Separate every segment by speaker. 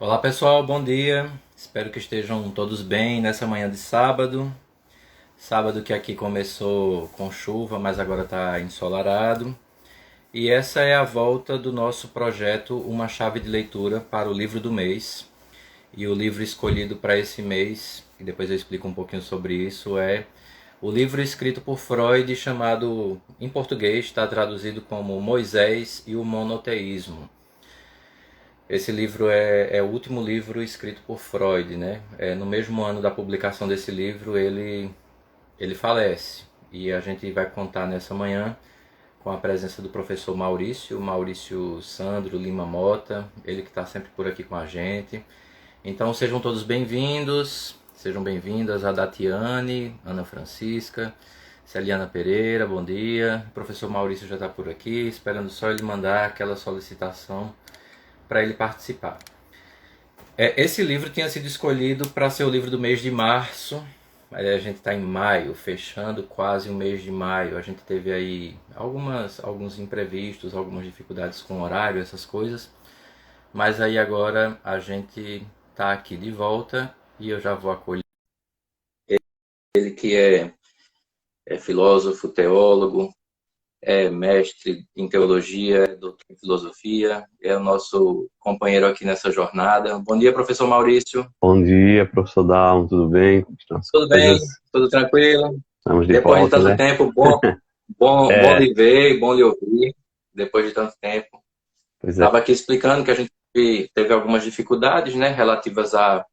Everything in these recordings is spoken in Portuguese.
Speaker 1: Olá pessoal, bom dia. Espero que estejam todos bem nessa manhã de sábado. Sábado que aqui começou com chuva, mas agora está ensolarado. E essa é a volta do nosso projeto Uma Chave de Leitura para o livro do mês. E o livro escolhido para esse mês, e depois eu explico um pouquinho sobre isso, é o livro escrito por Freud chamado, em português, está traduzido como Moisés e o Monoteísmo. Esse livro é o último livro escrito por Freud, né? No mesmo ano da publicação desse livro, ele falece. E a gente vai contar nessa manhã com a presença do professor Maurício Sandro Lima Mota, ele que está sempre por aqui com a gente. Então sejam todos bem-vindos, sejam bem-vindas a Datiane, Ana Francisca, Celiana Pereira, bom dia. O professor Maurício já está por aqui, esperando só ele mandar aquela solicitação para ele participar. Esse livro tinha sido escolhido para ser o livro do mês de março. A gente está em maio, fechando quase o mês de maio. A gente teve aí alguns imprevistos, algumas dificuldades com horário, essas coisas. Mas aí agora a gente está aqui de volta e eu já vou acolher ele que é filósofo, teólogo, é mestre em teologia, é doutor em filosofia, é o nosso companheiro aqui nessa jornada. Bom dia, professor Maurício.
Speaker 2: Bom dia, professor Dalmo, tudo bem? Como estão as
Speaker 1: Tudo bem?
Speaker 2: coisas?
Speaker 1: Tudo tranquilo?
Speaker 2: Estamos de
Speaker 1: Depois de
Speaker 2: volta,
Speaker 1: tanto
Speaker 2: né?
Speaker 1: tempo, bom
Speaker 2: É,
Speaker 1: lhe ver, bom lhe ouvir. Depois de tanto tempo.
Speaker 2: pois é.
Speaker 1: Estava aqui explicando que a gente teve algumas dificuldades, né, relativas a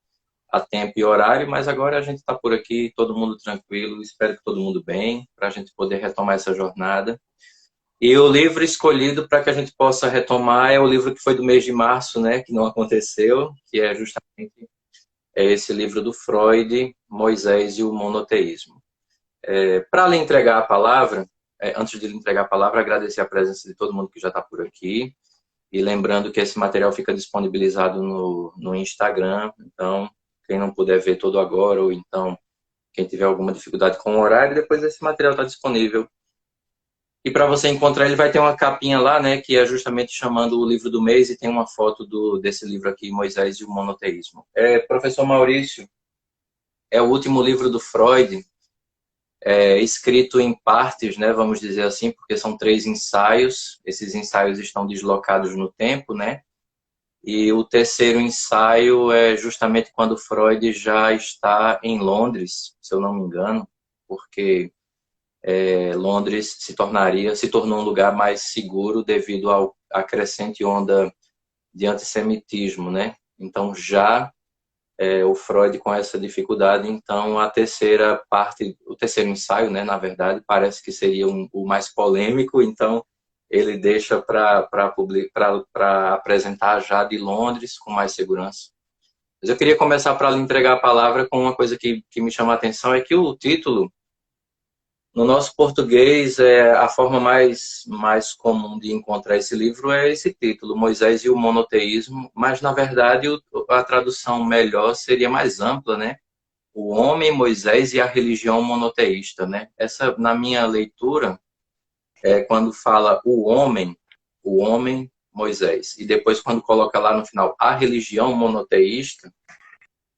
Speaker 1: tempo e horário, mas agora a gente está por aqui, todo mundo tranquilo, espero que todo mundo bem, para a gente poder retomar essa jornada. E o livro escolhido para que a gente possa retomar é o livro que foi do mês de março, né, que não aconteceu, que é justamente esse livro do Freud, Moisés e o Monoteísmo. Para lhe entregar a palavra, antes de lhe entregar a palavra, agradecer a presença de todo mundo que já está por aqui, e lembrando que esse material fica disponibilizado no Instagram, então quem não puder ver todo agora, ou então quem tiver alguma dificuldade com o horário, depois esse material está disponível. E para você encontrar, ele vai ter uma capinha lá, né, que é justamente chamando o livro do mês, e tem uma foto desse livro aqui, Moisés e o Monoteísmo. Professor Maurício, é o último livro do Freud, escrito em partes, né, vamos dizer assim, porque são 3 ensaios. Esses ensaios estão deslocados no tempo, né? E o terceiro ensaio é justamente quando Freud já está em Londres, se eu não me engano, porque Londres se tornou um lugar mais seguro devido à crescente onda de antissemitismo, né? Então já o Freud com essa dificuldade, então a terceira parte, o terceiro ensaio, né, na verdade, parece que seria o mais polêmico, então ele deixa para apresentar já de Londres com mais segurança. Mas eu queria começar para lhe entregar a palavra com uma coisa que me chama a atenção, é que o título, no nosso português, a forma mais comum de encontrar esse livro é esse título, Moisés e o Monoteísmo, mas, na verdade, a tradução melhor seria mais ampla, né? O homem, Moisés e a religião monoteísta, né? Essa, na minha leitura, quando fala o homem, Moisés, e depois quando coloca lá no final a religião monoteísta,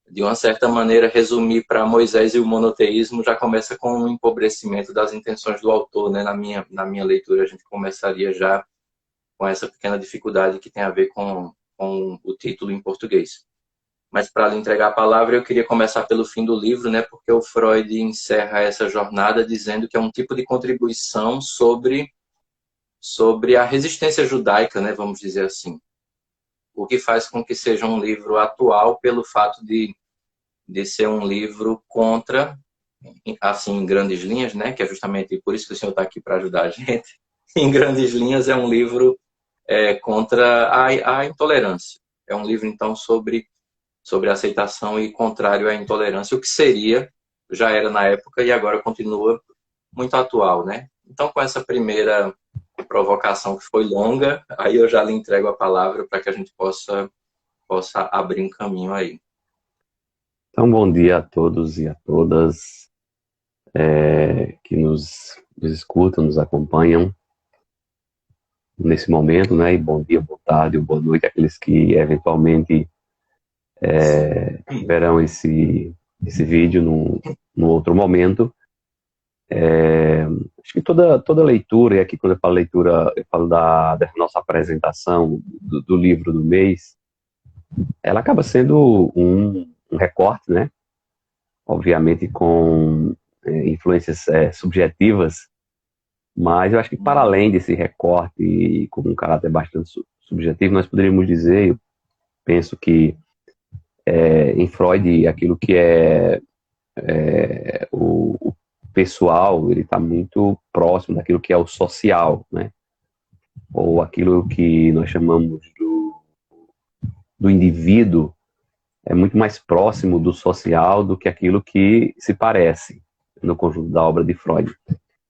Speaker 1: de uma certa maneira, resumir para Moisés e o monoteísmo já começa com um empobrecimento das intenções do autor, né? Na minha leitura, a gente começaria já com essa pequena dificuldade que tem a ver com o título em português. Mas para lhe entregar a palavra, eu queria começar pelo fim do livro, né? Porque o Freud encerra essa jornada dizendo que é um tipo de contribuição sobre a resistência judaica, né? Vamos dizer assim. O que faz com que seja um livro atual pelo fato de ser um livro contra, assim, em grandes linhas, né? Que é justamente por isso que o senhor está aqui para ajudar a gente. Em grandes linhas, é um livro contra a intolerância. É um livro, então, sobre aceitação e contrário à intolerância, o que seria, já era na época e agora continua muito atual, né? Então, com essa primeira provocação que foi longa, aí eu já lhe entrego a palavra para que a gente possa abrir um caminho aí.
Speaker 2: Então, bom dia a todos e a todas que nos escutam, nos acompanham nesse momento, né? E bom dia, boa tarde ou boa noite àqueles que eventualmente verão esse vídeo num outro momento. Acho que toda leitura, e aqui quando eu falo leitura, eu falo da nossa apresentação do livro do mês, ela acaba sendo um recorte, né? Obviamente com influências subjetivas, mas eu acho que para além desse recorte e com um caráter bastante subjetivo, nós poderíamos dizer, eu penso que em Freud aquilo que o pessoal, ele está muito próximo daquilo que é o social, né? Ou aquilo que nós chamamos do indivíduo, é muito mais próximo do social do que aquilo que se parece no conjunto da obra de Freud.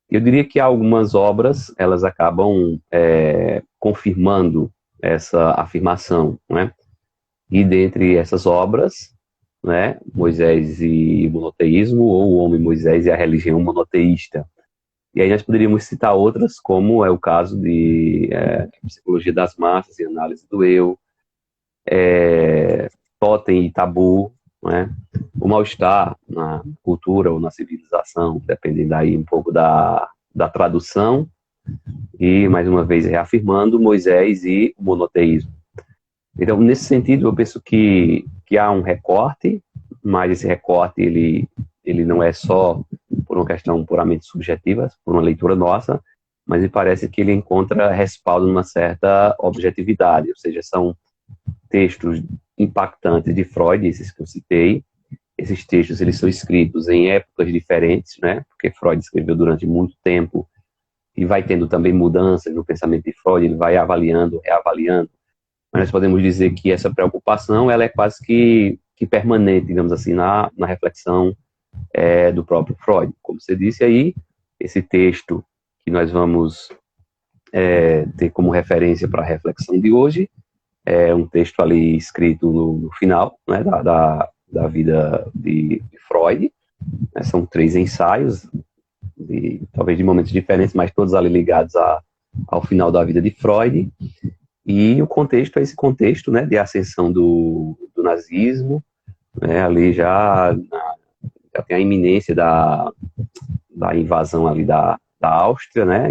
Speaker 2: Eu diria que algumas obras, elas acabam confirmando essa afirmação, né? E dentre essas obras, né, Moisés e o monoteísmo, ou o homem Moisés e a religião monoteísta. E aí nós poderíamos citar outras, como é o caso de Psicologia das Massas e Análise do Eu, Totem e Tabu, né? O mal-estar na cultura ou na civilização, dependendo aí um pouco da tradução, e, mais uma vez, reafirmando Moisés e o monoteísmo. Então, nesse sentido, eu penso que há um recorte, mas esse recorte ele não é só por uma questão puramente subjetiva, por uma leitura nossa, mas me parece que ele encontra respaldo numa certa objetividade, ou seja, são textos impactantes de Freud, esses que eu citei. Esses textos eles são escritos em épocas diferentes, né? Porque Freud escreveu durante muito tempo e vai tendo também mudanças no pensamento de Freud, ele vai avaliando, reavaliando. Mas nós podemos dizer que essa preocupação ela é quase que permanente, digamos assim, na reflexão do próprio Freud. Como você disse aí, esse texto que nós vamos ter como referência para a reflexão de hoje é um texto ali escrito no final, né, da vida de Freud. Né, são 3 ensaios, talvez de momentos diferentes, mas todos ali ligados ao final da vida de Freud. E o contexto é esse contexto, né, de ascensão do nazismo, né, ali já tem a iminência da invasão ali da Áustria, né,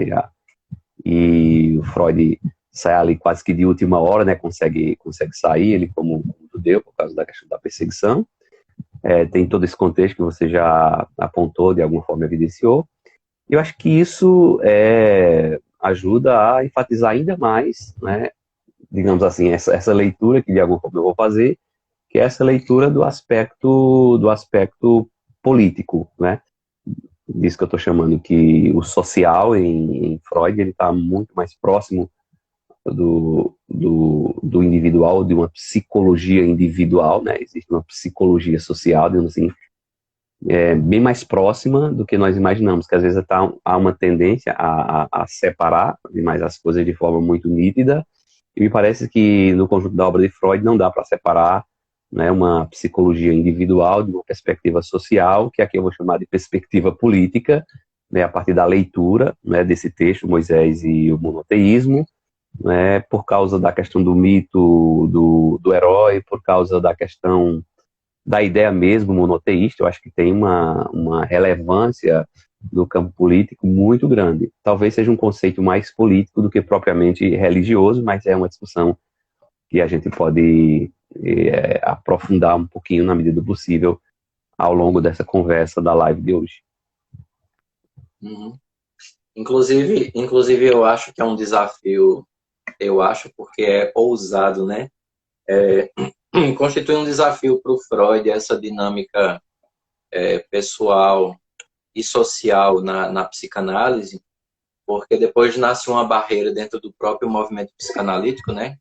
Speaker 2: e o Freud sai ali quase que de última hora, né, consegue sair, ele como judeu, por causa da questão da perseguição. Tem todo esse contexto que você já apontou, de alguma forma evidenciou. Eu acho que isso ajuda a enfatizar ainda mais, né, digamos assim, essa leitura que de alguma forma eu vou fazer, que é essa leitura do aspecto político, né? Disso que eu estou chamando que o social em Freud ele está muito mais próximo do individual, de uma psicologia individual, né? Existe uma psicologia social, digamos assim, bem mais próxima do que nós imaginamos, que às vezes há uma tendência a separar demais as coisas de forma muito nítida, e me parece que no conjunto da obra de Freud não dá para separar, né, uma psicologia individual de uma perspectiva social, que aqui eu vou chamar de perspectiva política, né, a partir da leitura, né, desse texto, Moisés e o monoteísmo, né, por causa da questão do mito do herói, por causa da questão da ideia mesmo monoteísta. Eu acho que tem uma relevância do campo político muito grande. Talvez seja um conceito mais político do que propriamente religioso, mas é uma discussão que a gente pode aprofundar um pouquinho na medida do possível ao longo dessa conversa da live de hoje.
Speaker 1: Uhum. Inclusive eu acho que é um desafio, porque é ousado, né? Constitui um desafio para o Freud essa dinâmica pessoal e social na psicanálise, porque depois nasce uma barreira dentro do próprio movimento psicanalítico, né?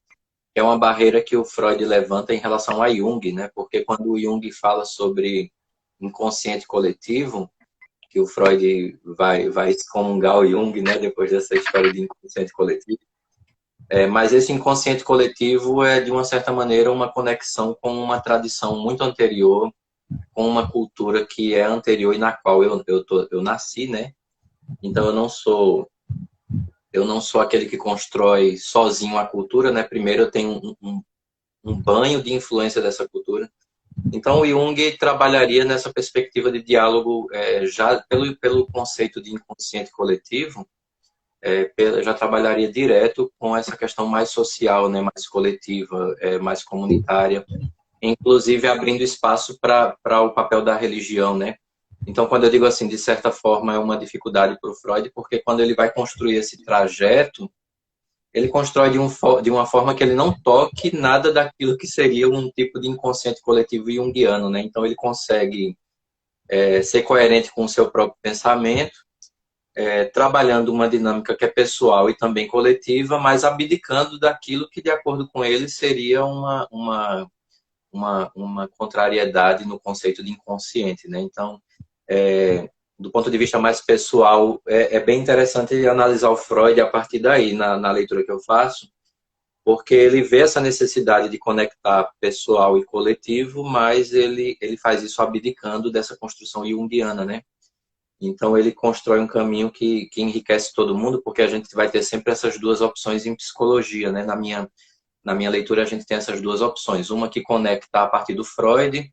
Speaker 1: É uma barreira que o Freud levanta em relação a Jung, né? Porque quando o Jung fala sobre inconsciente coletivo, que o Freud vai excomungar o Jung, né? Depois dessa história de inconsciente coletivo. Mas esse inconsciente coletivo é, de uma certa maneira, uma conexão com uma tradição muito anterior, com uma cultura que é anterior e na qual eu nasci, né? Então eu não sou aquele que constrói sozinho a cultura, né? Primeiro eu tenho um banho de influência dessa cultura. Então, o Jung trabalharia nessa perspectiva de diálogo, já pelo conceito de inconsciente coletivo, já trabalharia direto com essa questão mais social, né, mais coletiva, mais comunitária, inclusive abrindo espaço para o papel da religião, né? Então, quando eu digo assim, de certa forma, é uma dificuldade para o Freud, porque quando ele vai construir esse trajeto, ele constrói de uma forma que ele não toque nada daquilo que seria um tipo de inconsciente coletivo junguiano, né? Então, ele consegue ser coerente com o seu próprio pensamento, trabalhando uma dinâmica que é pessoal e também coletiva, mas abdicando daquilo que, de acordo com ele, seria uma contrariedade no conceito de inconsciente, né? Então, do ponto de vista mais pessoal, é bem interessante analisar o Freud a partir daí, na leitura que eu faço, porque ele vê essa necessidade de conectar pessoal e coletivo, mas ele faz isso abdicando dessa construção junguiana, né? Então, ele constrói um caminho que enriquece todo mundo, porque a gente vai ter sempre essas duas opções em psicologia, né? Na minha leitura, a gente tem essas duas opções. Uma que conecta a partir do Freud,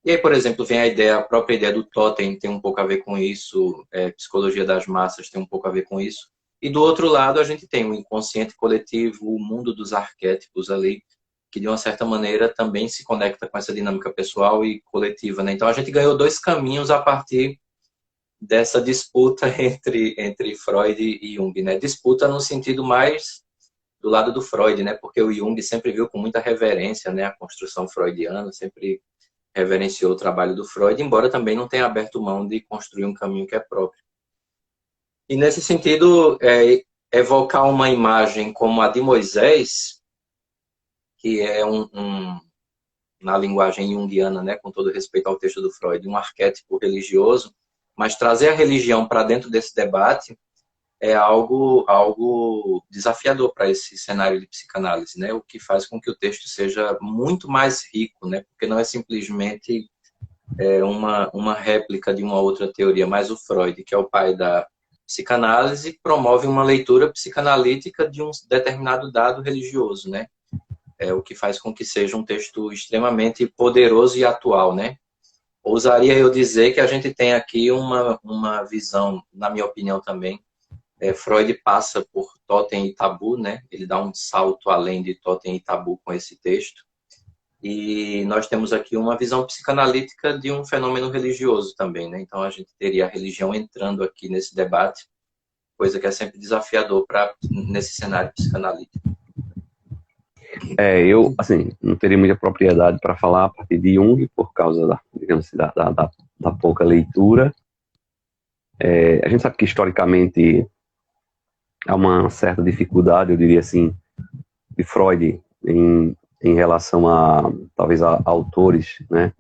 Speaker 1: e aí, por exemplo, vem a própria ideia do totem tem um pouco a ver com isso, psicologia das massas tem um pouco a ver com isso. E do outro lado, a gente tem o inconsciente coletivo, o mundo dos arquétipos ali, que de uma certa maneira também se conecta com essa dinâmica pessoal e coletiva, né? Então, a gente ganhou dois caminhos a partir dessa disputa entre Freud e Jung, né? Disputa no sentido mais do lado do Freud, né? Porque o Jung sempre viu com muita reverência, né, a construção freudiana, sempre reverenciou o trabalho do Freud, embora também não tenha aberto mão de construir um caminho que é próprio. E nesse sentido, evocar uma imagem como a de Moisés, que é na linguagem junguiana, né, com todo respeito ao texto do Freud, um arquétipo religioso, mas trazer a religião para dentro desse debate é algo desafiador para esse cenário de psicanálise, né? O que faz com que o texto seja muito mais rico, né? Porque não é simplesmente uma réplica de uma outra teoria, mas o Freud, que é o pai da psicanálise, promove uma leitura psicanalítica de um determinado dado religioso, né? O que faz com que seja um texto extremamente poderoso e atual, né? Ousaria eu dizer que a gente tem aqui uma visão, na minha opinião também, Freud passa por Totem e Tabu, né? Ele dá um salto além de Totem e Tabu com esse texto. E nós temos aqui uma visão psicanalítica de um fenômeno religioso também, né? Então a gente teria a religião entrando aqui nesse debate, coisa que é sempre desafiador nesse cenário psicanalítico.
Speaker 2: Eu, assim, não teria muita propriedade para falar a partir de Jung, por causa digamos assim, da pouca leitura. A gente sabe que, historicamente, há uma certa dificuldade, eu diria assim, de Freud em relação talvez, a autores, né,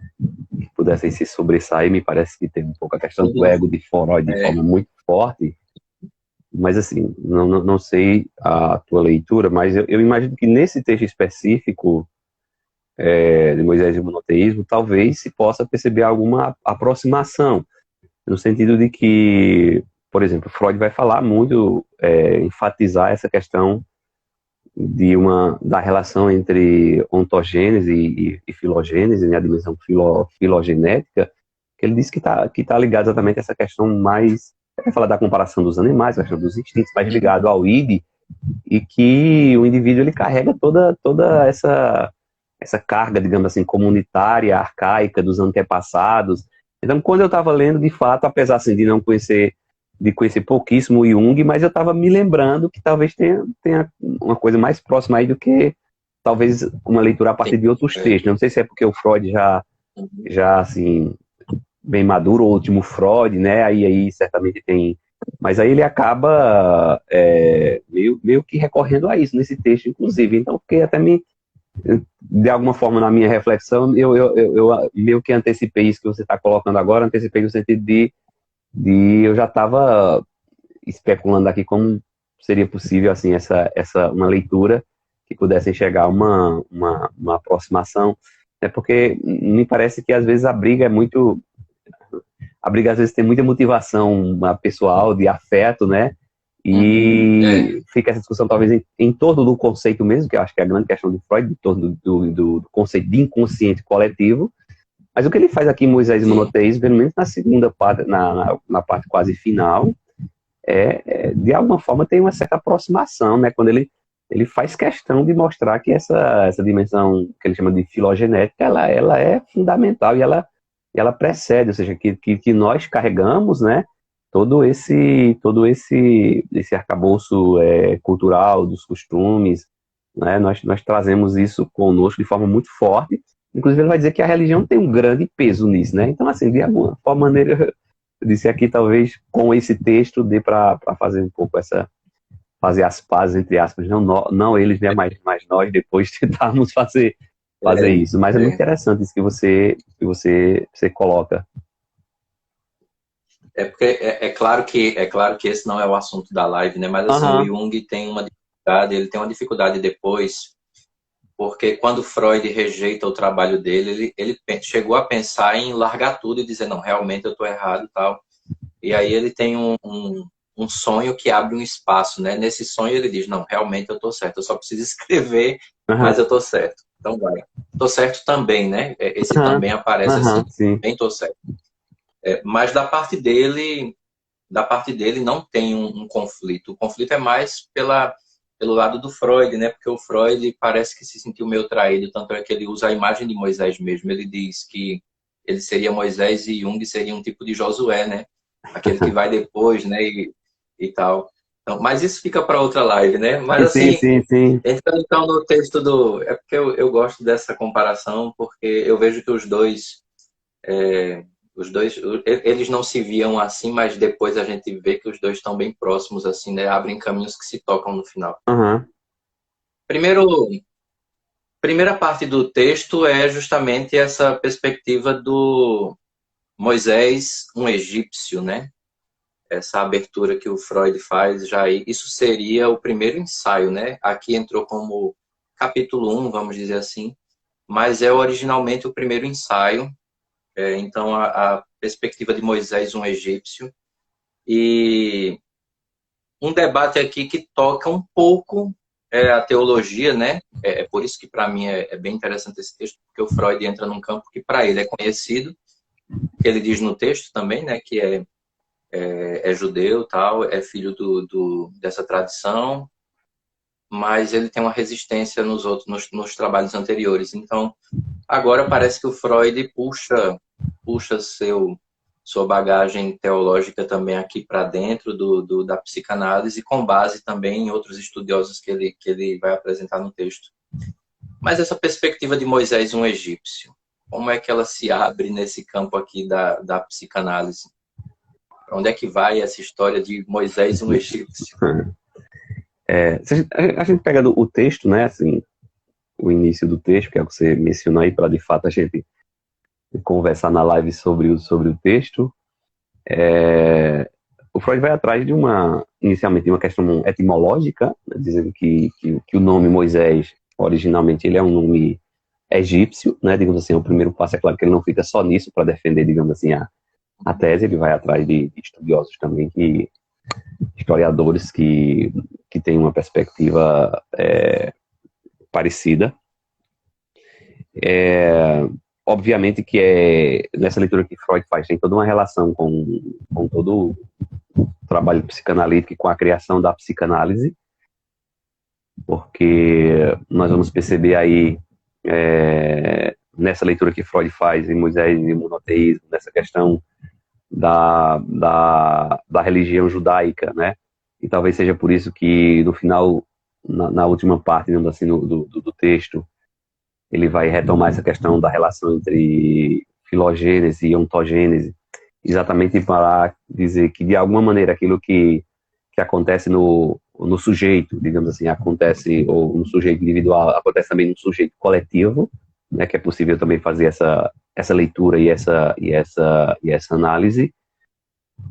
Speaker 2: que pudessem se sobressair. Me parece que tem um pouco a questão do ego de Freud de forma muito forte. Mas, assim, não sei a tua leitura, mas eu imagino que nesse texto específico de Moisés e o monoteísmo, talvez se possa perceber alguma aproximação, no sentido de que, por exemplo, Freud vai falar muito, enfatizar essa questão da relação entre ontogênese e filogênese, né, a dimensão filogenética, que ele diz que tá ligado exatamente a essa questão mais, vai falar da comparação dos animais, a questão dos instintos, mais ligado ao id, e que o indivíduo ele carrega toda essa carga, digamos assim, comunitária, arcaica dos antepassados. Então, quando eu estava lendo, de fato, apesar assim, de conhecer pouquíssimo o Jung, mas eu estava me lembrando que talvez tenha uma coisa mais próxima aí do que talvez uma leitura a partir de outros textos. Não sei se é porque o Freud já assim, bem maduro, o último Freud, né? Aí certamente tem. Mas aí ele acaba meio que recorrendo a isso nesse texto, inclusive. Então, porque até de alguma forma, na minha reflexão, eu meio que antecipei isso que você está colocando agora, antecipei no sentido de eu já estava especulando aqui como seria possível assim uma leitura que pudesse enxergar uma aproximação, né? Porque me parece que às vezes a briga às vezes tem muita motivação pessoal, de afeto, né? E fica essa discussão talvez em torno do conceito mesmo, que eu acho que é a grande questão de Freud, em torno do conceito de inconsciente coletivo, Mas o que ele faz aqui em Moisés e Monoteísmo, pelo menos na segunda parte, na parte quase final, de alguma forma tem uma certa aproximação, né? Quando ele faz questão de mostrar que essa dimensão que ele chama de filogenética, ela é fundamental e ela precede, ou seja, que nós carregamos, né? Esse arcabouço cultural dos costumes, né? Nós trazemos isso conosco de forma muito forte. Inclusive, ele vai dizer que a religião tem um grande peso nisso, né? Então, assim, de alguma maneira, eu disse aqui, talvez com esse texto dê para fazer um pouco fazer as pazes, entre aspas, não eles, né, mas nós depois tentarmos fazer isso. Mas é muito interessante isso que você coloca.
Speaker 1: Porque é claro que esse não é o assunto da live, né? Mas assim, o Jung tem uma dificuldade, ele tem uma dificuldade depois, porque quando Freud rejeita o trabalho dele, ele chegou a pensar em largar tudo e dizer, não, realmente eu estou errado e tal. E aí ele tem um sonho que abre um espaço, né? Nesse sonho ele diz, não, realmente eu estou certo, eu só preciso escrever, mas eu estou certo. Então vai. Estou certo também, né? Esse também aparece assim,
Speaker 2: sim.
Speaker 1: bem estou certo. Mas da parte dele não tem um conflito. O conflito é mais pelo lado do Freud, né? Porque o Freud parece que se sentiu meio traído, tanto é que ele usa a imagem de Moisés mesmo. Ele diz que ele seria Moisés e Jung seria um tipo de Josué, né? Aquele que vai depois, né? E tal. Então, mas isso fica para outra live, né? Mas assim,
Speaker 2: sim.
Speaker 1: entrando então no texto do... É porque eu gosto dessa comparação, porque eu vejo que os dois, eles não se viam assim, mas depois a gente vê que os dois estão bem próximos, assim, né? Abrem caminhos que se tocam no final. Primeira parte do texto é justamente essa perspectiva do Moisés, um egípcio, né? Essa abertura que o Freud faz já aí, isso seria o primeiro ensaio, né? Aqui entrou como capítulo 1, vamos dizer assim, mas é originalmente o primeiro ensaio. Então, a perspectiva de Moisés, um egípcio, e um debate aqui que toca um pouco a teologia, né? É por isso que para mim é bem interessante esse texto, porque o Freud entra num campo que para ele é conhecido, que ele diz no texto também, né? Que é judeu, tal, é filho dessa tradição, mas ele tem uma resistência nos trabalhos anteriores. Então, agora parece que o Freud puxa sua bagagem teológica também aqui para dentro da psicanálise, com base também em outros estudiosos que ele vai apresentar no texto. Mas essa perspectiva de Moisés, um egípcio, como é que ela se abre nesse campo aqui da psicanálise? Para onde é que vai essa história de Moisés, um egípcio?
Speaker 2: A gente pega o texto, né, assim, o início do texto, que é o que você mencionou aí, para de fato a gente conversar na live sobre o texto. O Freud vai atrás inicialmente de uma questão etimológica, né, dizendo que o nome Moisés, originalmente, ele é um nome egípcio, né, digamos assim, o primeiro passo é claro que ele não fica só nisso para defender, digamos assim, a tese, ele vai atrás de estudiosos também, historiadores que têm uma perspectiva parecida. Obviamente que nessa leitura que Freud faz, tem toda uma relação com todo o trabalho psicanalítico, com a criação da psicanálise, porque nós vamos perceber aí, nessa leitura que Freud faz em Moisés e Monoteísmo, nessa questão da religião judaica, né? E talvez seja por isso que no final, na última parte, digamos assim, do texto, ele vai retomar essa questão da relação entre filogênese e ontogênese, exatamente para dizer que, de alguma maneira, aquilo que acontece no sujeito, digamos assim, acontece, ou no sujeito individual, acontece também no sujeito coletivo, né, que é possível também fazer essa leitura e essa análise.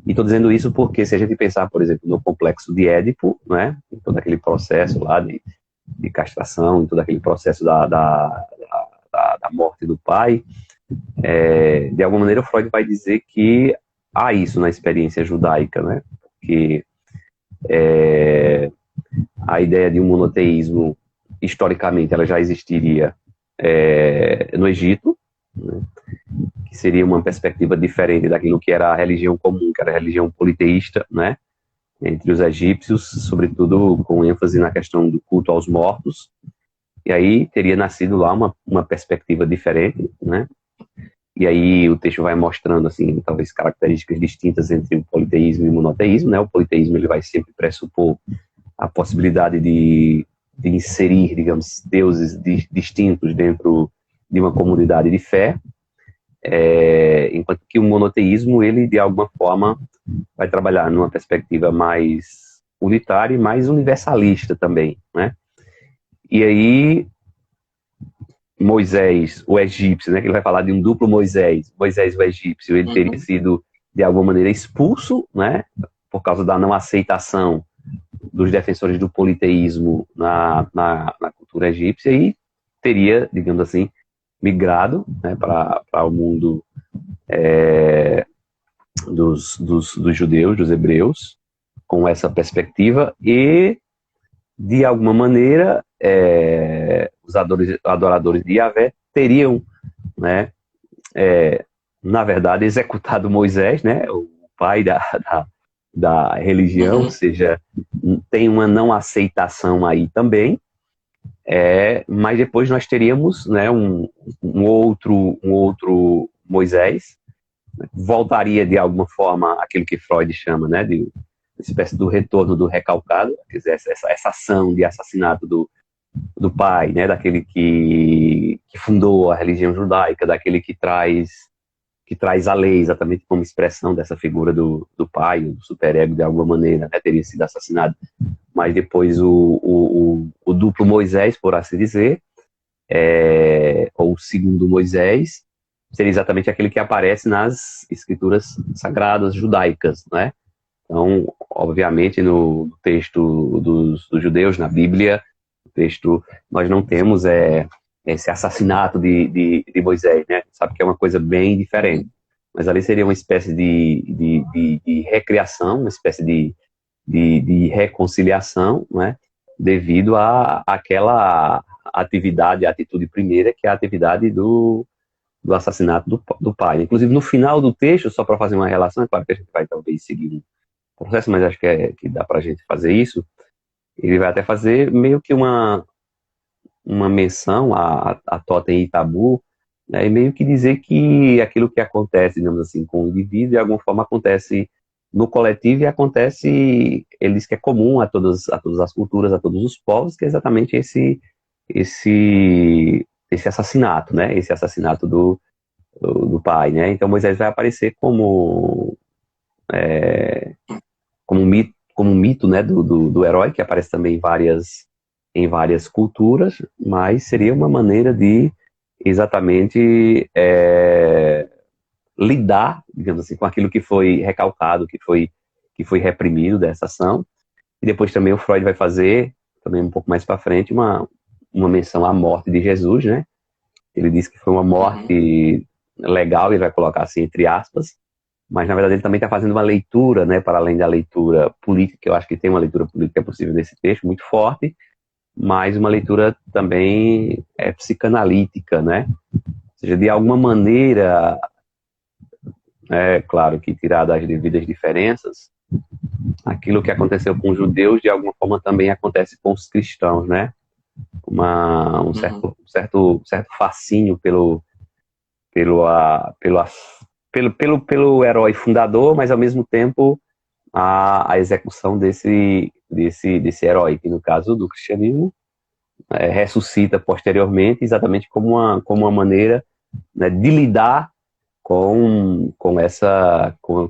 Speaker 2: E estou dizendo isso porque, se a gente pensar, por exemplo, no complexo de Édipo, né, em todo aquele processo lá de castração, em todo aquele processo da morte do pai, de alguma maneira o Freud vai dizer que há isso na experiência judaica, né, porque a ideia de um monoteísmo, historicamente, ela já existiria no Egito, né? que seria uma perspectiva diferente daquilo que era a religião comum, que era a religião politeísta, né, entre os egípcios, sobretudo com ênfase na questão do culto aos mortos. E aí teria nascido lá uma perspectiva diferente, né? E aí o texto vai mostrando, assim, talvez características distintas entre o politeísmo e o monoteísmo, né? O politeísmo ele vai sempre pressupor a possibilidade de inserir, digamos, deuses distintos dentro de uma comunidade de fé, enquanto que o monoteísmo, ele, de alguma forma, vai trabalhar numa perspectiva mais unitária e mais universalista também, né? E aí, Moisés, o egípcio, né, que ele vai falar de um duplo Moisés, o egípcio, ele teria sido, de alguma maneira, expulso, né, por causa da não aceitação dos defensores do politeísmo na cultura egípcia, e teria, digamos assim, migrado, né, para o mundo dos judeus, dos hebreus, com essa perspectiva, e de alguma maneira os adoradores de Yahvé teriam, né, na verdade, executado Moisés, né, o pai da religião, ou seja, tem uma não aceitação aí também, mas depois nós teríamos, né, um outro Moisés, voltaria de alguma forma aquilo que Freud chama, né, de espécie do retorno do recalcado, quer dizer, essa ação de assassinato do pai, né, daquele que fundou a religião judaica, daquele que traz a lei, exatamente como expressão dessa figura do pai, do superego, de alguma maneira, né, teria sido assassinado. Mas depois o duplo Moisés, por assim dizer, ou o segundo Moisés, seria exatamente aquele que aparece nas escrituras sagradas judaicas, né? Então, obviamente, no texto dos judeus, na Bíblia, no texto, nós não temos esse assassinato de Moisés, né? Sabe que é uma coisa bem diferente. Mas ali seria uma espécie de recriação, uma espécie de reconciliação, né? Devido àquela atividade, a atitude primeira, que é a atividade do assassinato do pai. Inclusive, no final do texto, só para fazer uma relação, é claro que a gente vai talvez seguir processo, mas acho que dá para a gente fazer isso. Ele vai até fazer meio que uma menção a totem e tabu, né, e meio que dizer que aquilo que acontece, digamos assim, com o indivíduo, de alguma forma acontece no coletivo e acontece, ele diz que é comum a todas as culturas, a todos os povos, que é exatamente esse assassinato, né, esse assassinato do pai, né. Então Moisés vai aparecer como um mito, né, do herói, que aparece também em várias culturas, mas seria uma maneira de exatamente lidar, digamos assim, com aquilo que foi recalcado, que foi reprimido dessa ação. E depois também o Freud vai fazer, também um pouco mais para frente, uma menção à morte de Jesus, né? Ele diz que foi uma morte legal, ele vai colocar assim entre aspas, mas na verdade ele também está fazendo uma leitura, né, para além da leitura política, que eu acho que tem uma leitura política possível nesse texto, muito forte, mas uma leitura também psicanalítica, né? Ou seja, de alguma maneira, claro que tirada as devidas diferenças, aquilo que aconteceu com os judeus, de alguma forma também acontece com os cristãos, né? Um certo fascínio pelo herói fundador, mas ao mesmo tempo a execução desse herói, que no caso do cristianismo ressuscita posteriormente, exatamente como uma maneira, né, de lidar com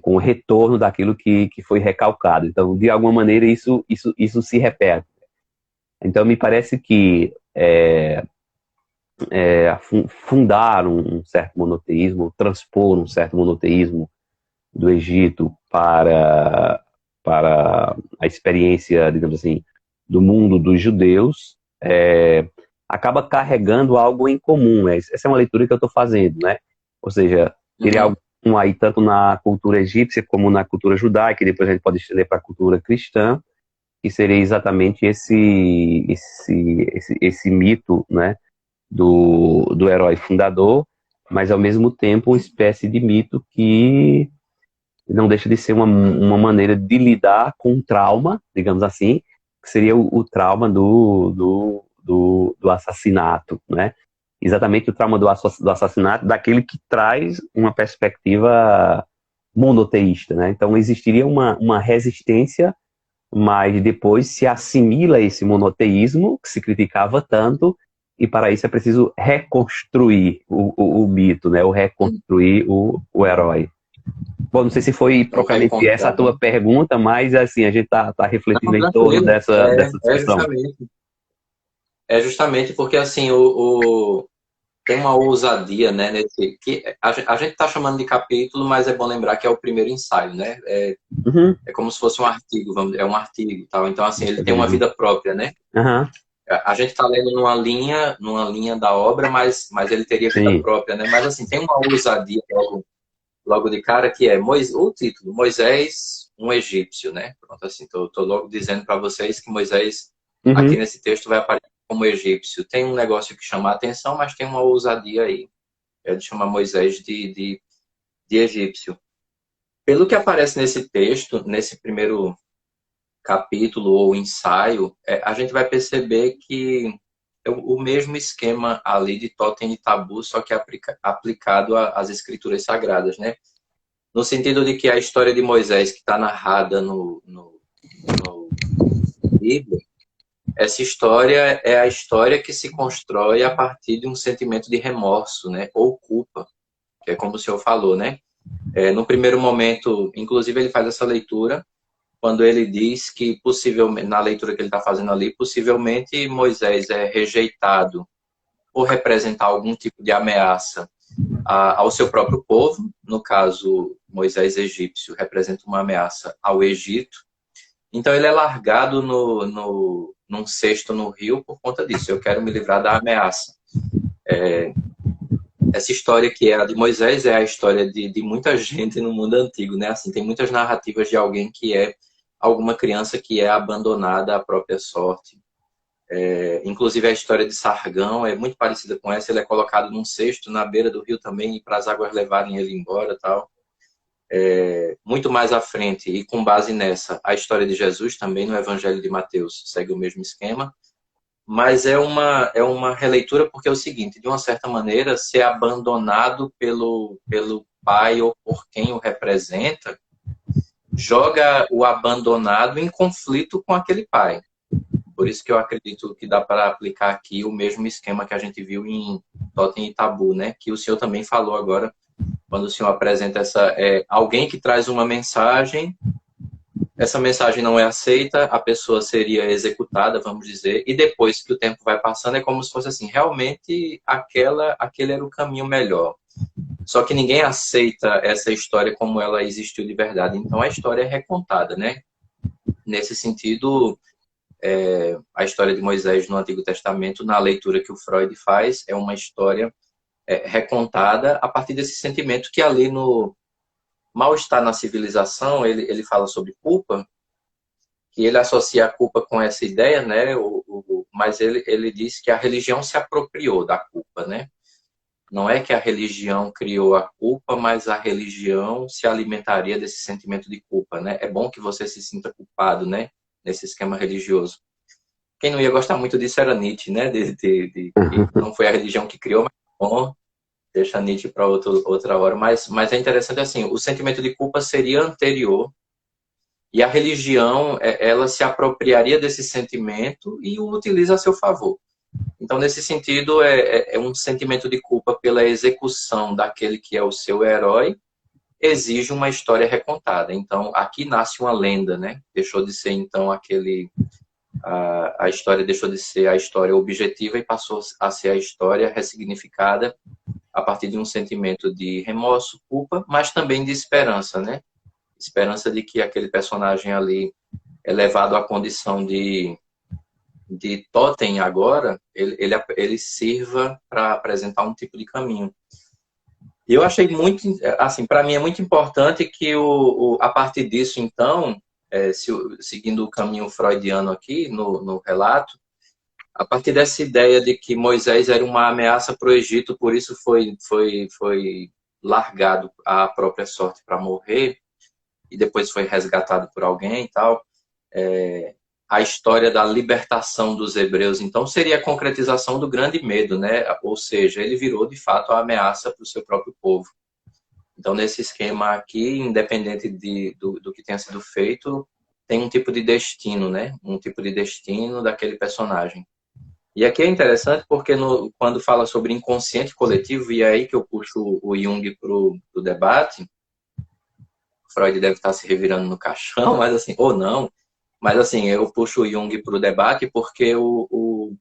Speaker 2: o retorno daquilo que foi recalcado. Então, de alguma maneira, isso se repete. Então, me parece que fundar um certo monoteísmo, transpor um certo monoteísmo do Egito para a experiência, digamos assim, do mundo dos judeus, acaba carregando algo em comum. Essa é uma leitura que eu estou fazendo, né? Ou seja, teria algo aí tanto na cultura egípcia como na cultura judaica, e depois a gente pode estender para a cultura cristã, que seria exatamente esse mito, né, do herói fundador, mas ao mesmo tempo uma espécie de mito que não deixa de ser uma maneira de lidar com o trauma, digamos assim, que seria o trauma do assassinato, né? Exatamente o trauma do assassinato daquele que traz uma perspectiva monoteísta, né? Então existiria uma resistência, mas depois se assimila esse monoteísmo que se criticava tanto, e para isso é preciso reconstruir o mito, né? Ou reconstruir o herói. Bom, não sei se foi
Speaker 1: O
Speaker 2: propriamente essa a
Speaker 1: reencontrar,
Speaker 2: tua
Speaker 1: né?
Speaker 2: pergunta, mas assim, a gente tá refletindo
Speaker 1: Não,
Speaker 2: em torno
Speaker 1: tranquilo.
Speaker 2: dessa
Speaker 1: É
Speaker 2: discussão.
Speaker 1: justamente. É justamente porque, assim, tem uma ousadia, né, nesse, que a gente está chamando de capítulo, mas é bom lembrar que é o primeiro ensaio, né?
Speaker 2: Uhum.
Speaker 1: É como se fosse um artigo, é um artigo e tal. Então, assim, ele
Speaker 2: Puxa
Speaker 1: tem uma
Speaker 2: vida.
Speaker 1: vida própria, né?
Speaker 2: Aham,
Speaker 1: A gente está lendo numa linha da obra, mas ele teria vida
Speaker 2: sim.
Speaker 1: própria, né? Mas, assim, tem uma ousadia logo de cara que é o título, Moisés, um egípcio, né? Pronto, assim, tô logo dizendo para vocês que Moisés, aqui
Speaker 2: Uhum.
Speaker 1: nesse texto, vai aparecer como egípcio. Tem um negócio que chama a atenção, mas tem uma ousadia aí. É de chamar Moisés de egípcio. Pelo que aparece nesse texto, nesse primeiro capítulo ou ensaio, a gente vai perceber que é o mesmo esquema ali de totem e tabu, só que aplicado às escrituras sagradas, né? No sentido de que a história de Moisés, que está narrada no Bíblia, essa história é a história que se constrói a partir de um sentimento de remorso, né? Ou culpa, que é como o senhor falou, né? No primeiro momento, inclusive ele faz essa leitura, quando ele diz que possivelmente, na leitura que ele está fazendo ali, possivelmente Moisés é rejeitado por representar algum tipo de ameaça ao seu próprio povo, no caso, Moisés egípcio representa uma ameaça ao Egito, então ele é largado num cesto no rio por conta disso, eu quero me livrar da ameaça. Essa história que é a de Moisés é a história de muita gente no mundo antigo, né? Assim, tem muitas narrativas de alguém que é alguma criança que é abandonada à própria sorte. Inclusive a história de Sargão é muito parecida com essa, ele é colocado num cesto na beira do rio também para as águas levarem ele embora, tal. Muito mais à frente e com base nessa, a história de Jesus também no Evangelho de Mateus segue o mesmo esquema, mas é uma releitura porque é o seguinte, de uma certa maneira, ser abandonado pelo pai ou por quem o representa, joga o abandonado em conflito com aquele pai. Por isso que eu acredito que dá para aplicar aqui o mesmo esquema que a gente viu em Totem e Tabu, né? Que o senhor também falou agora, quando o senhor apresenta alguém que traz uma mensagem, essa mensagem não é aceita, a pessoa seria executada, vamos dizer, e depois que o tempo vai passando, é como se fosse assim, realmente aquele era o caminho melhor. Só que ninguém aceita essa história como ela existiu de verdade. Então a história é recontada, né? Nesse sentido, a história de Moisés no Antigo Testamento, na leitura que o Freud faz, é uma história recontada a partir desse sentimento que ali no Mal-Estar na Civilização, ele fala sobre culpa, que ele associa a culpa com essa ideia, né? Mas ele diz que a religião se apropriou da culpa, né? Não é que a religião criou a culpa, mas a religião se alimentaria desse sentimento de culpa, né? É bom que você se sinta culpado, né? Nesse esquema religioso. Quem não ia gostar muito disso era Nietzsche, né? Que não foi a religião que criou, mas bom, deixa Nietzsche para outra hora. Mas é interessante assim, o sentimento de culpa seria anterior e a religião, ela se apropriaria desse sentimento e o utiliza a seu favor. Então, nesse sentido, é um sentimento de culpa pela execução daquele que é o seu herói, exige uma história recontada. Então, aqui nasce uma lenda, né? Deixou de ser, então, a história deixou de ser a história objetiva e passou a ser a história ressignificada a partir de um sentimento de remorso, culpa, mas também de esperança, né? Esperança de que aquele personagem ali é levado à condição de totem agora, ele sirva para apresentar um tipo de caminho. E eu achei muito, assim, para mim é muito importante que a partir disso, então, seguindo o caminho freudiano aqui no relato, A partir dessa ideia de que Moisés era uma ameaça para o Egito, por isso foi largado à própria sorte para morrer, e depois foi resgatado por alguém e tal, a história da libertação dos hebreus, então, seria a concretização do grande medo, né? Ou seja, ele virou, de fato, a ameaça para o seu próprio povo. Então, nesse esquema aqui, independente do que tenha sido feito, tem um tipo de destino, né? Um tipo de destino daquele personagem. E aqui é interessante porque quando fala sobre inconsciente coletivo, e é aí que eu puxo o Jung para o debate, Freud deve estar se revirando no caixão, mas assim, ou não, mas assim, eu puxo o Jung para o debate porque o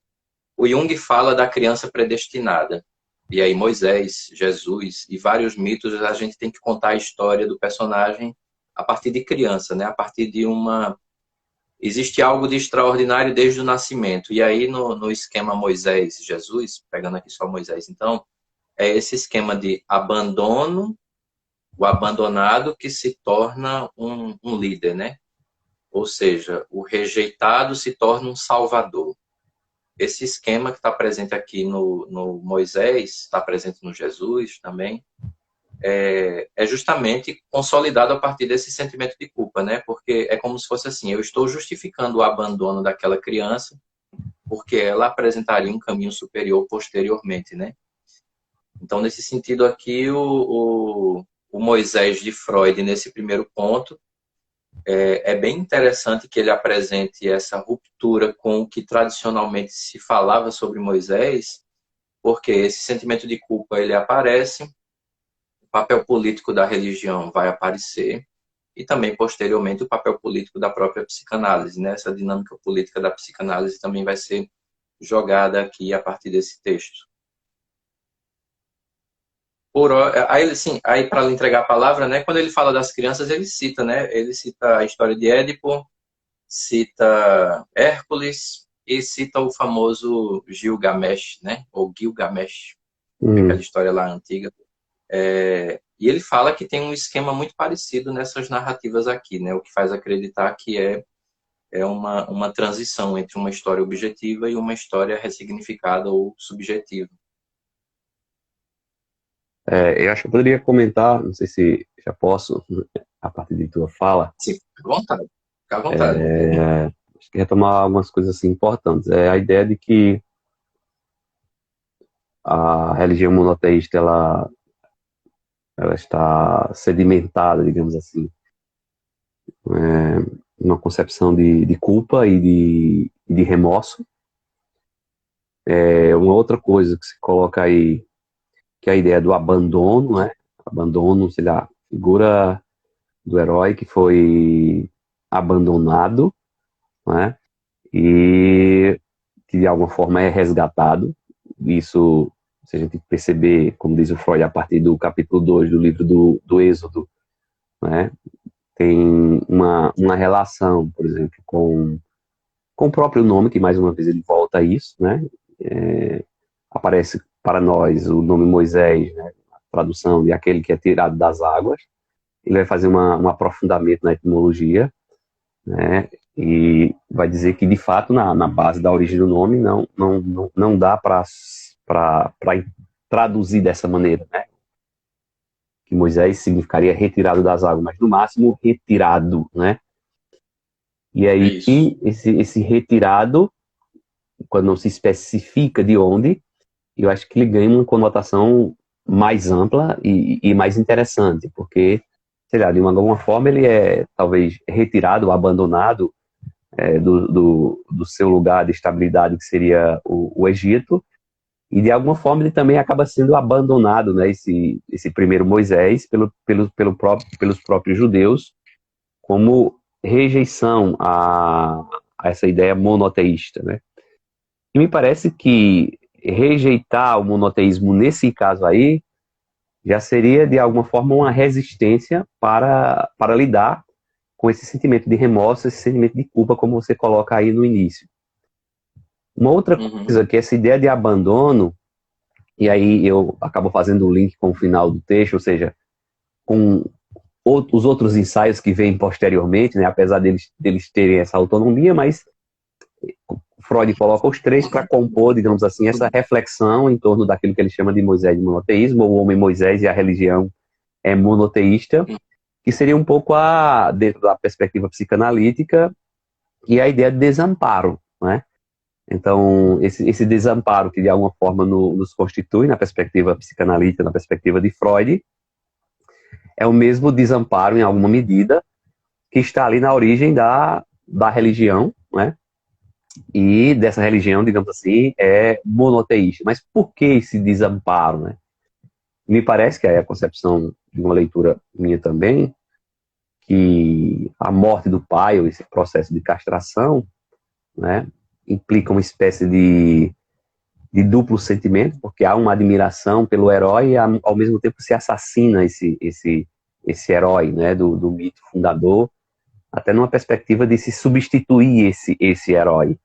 Speaker 1: Jung fala da criança predestinada. E aí Moisés, Jesus e vários mitos, a gente tem que contar a história do personagem a partir de criança, né? A partir de uma... Existe algo de extraordinário desde o nascimento. E aí no esquema Moisés, Jesus, pegando aqui só Moisés, então, é esse esquema de abandono, o abandonado que se torna um líder, né? Ou seja, o rejeitado se torna um salvador. Esse esquema que está presente aqui no Moisés, está presente no Jesus também, é justamente consolidado a partir desse sentimento de culpa, né? Porque é como se fosse assim, eu estou justificando o abandono daquela criança porque ela apresentaria um caminho superior posteriormente, né? Então, nesse sentido aqui, o Moisés de Freud, nesse primeiro ponto, é bem interessante que ele apresente essa ruptura com o que tradicionalmente se falava sobre Moisés, porque esse sentimento de culpa ele aparece, o papel político da religião vai aparecer, e também, posteriormente, o papel político da própria psicanálise, né? Essa dinâmica política da psicanálise também vai ser jogada aqui a partir desse texto. Aí, assim, aí para entregar a palavra, né? Quando ele fala das crianças, ele cita, né? Ele cita a história de Édipo, cita Hércules e cita o famoso Gilgamesh, né? Ou Gilgamesh, aquela história lá antiga. E ele fala que tem um esquema muito parecido nessas narrativas aqui, né? O que faz acreditar que é uma transição entre uma história objetiva e uma história ressignificada ou subjetiva.
Speaker 2: Eu acho que eu poderia comentar, não sei se já posso, a partir de tua fala.
Speaker 1: Sim, fica à vontade. Fica à vontade.
Speaker 2: Acho que retomar algumas coisas assim, importantes. É a ideia de que a religião monoteísta ela está sedimentada, digamos assim, uma concepção de culpa e de remorso. Uma outra coisa que se coloca aí, que é a ideia do abandono, né? Abandono, sei lá, figura do herói que foi abandonado, né? E que de alguma forma é resgatado. Isso, se a gente perceber, como diz o Freud, a partir do capítulo 2 do livro do Êxodo, né? Tem uma relação, por exemplo, com o próprio nome, que mais uma vez ele volta a isso, né? Aparece para nós o nome Moisés, né? A tradução de aquele que é tirado das águas. Ele vai fazer um aprofundamento na etimologia, né? E vai dizer que, de fato, na base da origem do nome, não dá para traduzir dessa maneira, né? Que Moisés significaria retirado das águas, mas no máximo retirado, né? E aí, esse retirado, quando não se especifica de onde, eu acho que ele ganha uma conotação mais ampla e mais interessante, porque, sei lá, de alguma forma ele é talvez retirado, abandonado do seu lugar de estabilidade, que seria o Egito, e de alguma forma ele também acaba sendo abandonado, né, esse primeiro Moisés pelos próprios judeus, como rejeição a essa ideia monoteísta, né? E me parece que rejeitar o monoteísmo nesse caso aí já seria de alguma forma uma resistência para lidar com esse sentimento de remorso, esse sentimento de culpa, como você coloca aí no início. Uma outra coisa que essa ideia de abandono, e aí eu acabo fazendo o link com o final do texto, ou seja, com os outros ensaios que vêm posteriormente, né, apesar deles terem essa autonomia, mas Freud coloca os três para compor, digamos assim, essa reflexão em torno daquilo que ele chama de Moisés de monoteísmo, ou o homem Moisés e a religião é monoteísta, que seria um pouco dentro da perspectiva psicanalítica, e a ideia de desamparo, né? Então, esse desamparo que de alguma forma nos constitui na perspectiva psicanalítica, na perspectiva de Freud, é o mesmo desamparo, em alguma medida, que está ali na origem da religião, né? E dessa religião, digamos assim, é monoteísta. Mas por que esse desamparo, né? Me parece que é a concepção de uma leitura minha também, que a morte do pai, ou esse processo de castração, né, implica uma espécie de duplo sentimento, porque há uma admiração pelo herói e ao mesmo tempo se assassina esse herói, né, do mito fundador, até numa perspectiva de se substituir esse herói.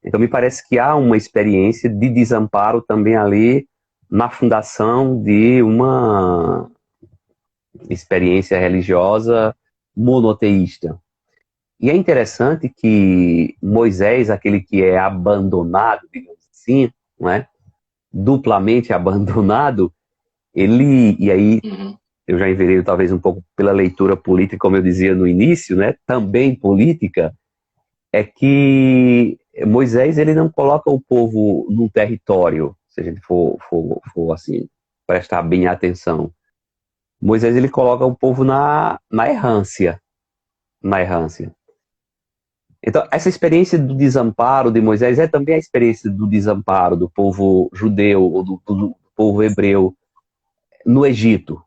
Speaker 2: Então me parece que há uma experiência de desamparo também ali na fundação de uma experiência religiosa monoteísta. E é interessante que Moisés, aquele que é abandonado, digamos assim, não é? Duplamente abandonado, e aí eu já enverei talvez um pouco pela leitura política, como eu dizia no início, né? Também política, é que Moisés ele não coloca o povo num território, se a gente for assim, prestar bem atenção. Moisés ele coloca o povo na errância, na errância. Então, essa experiência do desamparo de Moisés é também a experiência do desamparo do povo judeu ou do povo hebreu no Egito.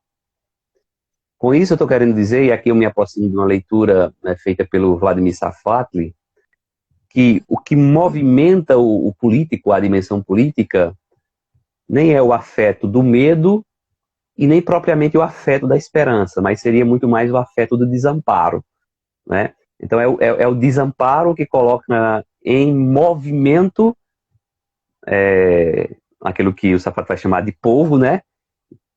Speaker 2: Com isso eu estou querendo dizer, e aqui eu me aproximo de uma leitura, né, feita pelo Vladimir Safatli, que o que movimenta o político, a dimensão política, nem é o afeto do medo e nem propriamente o afeto da esperança, mas seria muito mais o afeto do desamparo, né? Então é o desamparo que coloca em movimento aquilo que o Safatli vai chamar de povo, né?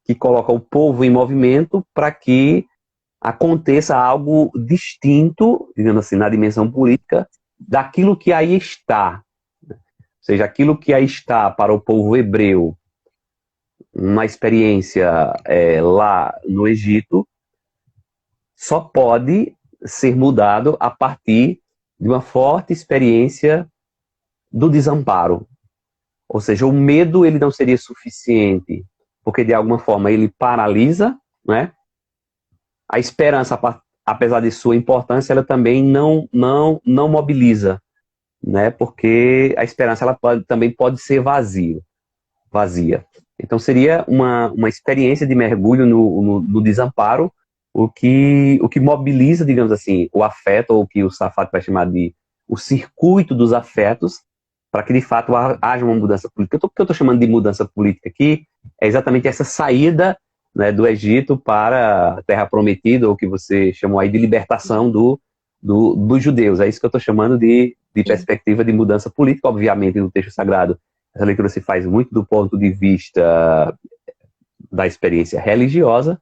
Speaker 2: Que coloca o povo em movimento para que aconteça algo distinto, digamos assim, na dimensão política, daquilo que aí está. Ou seja, aquilo que aí está para o povo hebreu, uma experiência lá no Egito, só pode ser mudado a partir de uma forte experiência do desamparo. Ou seja, o medo ele não seria suficiente, porque de alguma forma ele paralisa, né? A esperança, apesar de sua importância, ela também não mobiliza, né? Porque a esperança ela também pode ser vazia. Então seria uma experiência de mergulho no desamparo, o que mobiliza, digamos assim, o afeto, ou o que o Safatli vai chamar de o circuito dos afetos, para que de fato haja uma mudança política. O que eu estou chamando de mudança política aqui é exatamente essa saída, né, do Egito para a Terra Prometida, ou que você chamou aí de libertação dos judeus. É isso que eu estou chamando de perspectiva de mudança política. Obviamente, no texto sagrado, essa leitura se faz muito do ponto de vista da experiência religiosa,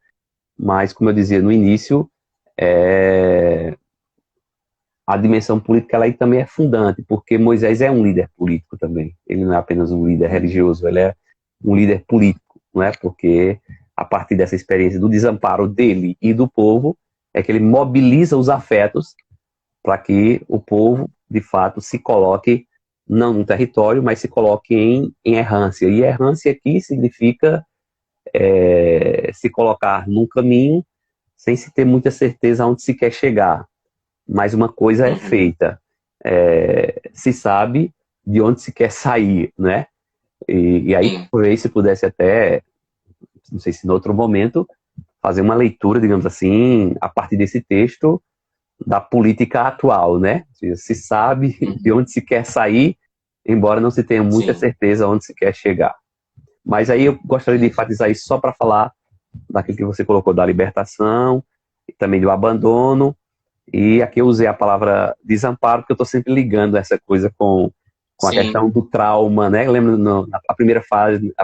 Speaker 2: mas, como eu dizia no início, a dimensão política ela aí também é fundante, porque Moisés é um líder político também. Ele não é apenas um líder religioso, ele é um líder político, não é? Porque a partir dessa experiência do desamparo dele e do povo, é que ele mobiliza os afetos para que o povo, de fato, se coloque, não num território, mas se coloque em errância. E errância aqui significa se colocar num caminho sem se ter muita certeza aonde se quer chegar. Mas uma coisa é feita, se sabe de onde se quer sair, né? E aí, talvez se pudesse até, não sei se em outro momento, fazer uma leitura, digamos assim, a partir desse texto, da política atual, né? Se sabe de onde se quer sair, embora não se tenha muita certeza onde se quer chegar. Mas aí eu gostaria de enfatizar isso só para falar daquilo que você colocou, da libertação, e também do abandono, e aqui eu usei a palavra desamparo, porque eu estou sempre ligando essa coisa com a questão do trauma, né? Eu lembro na primeira frase,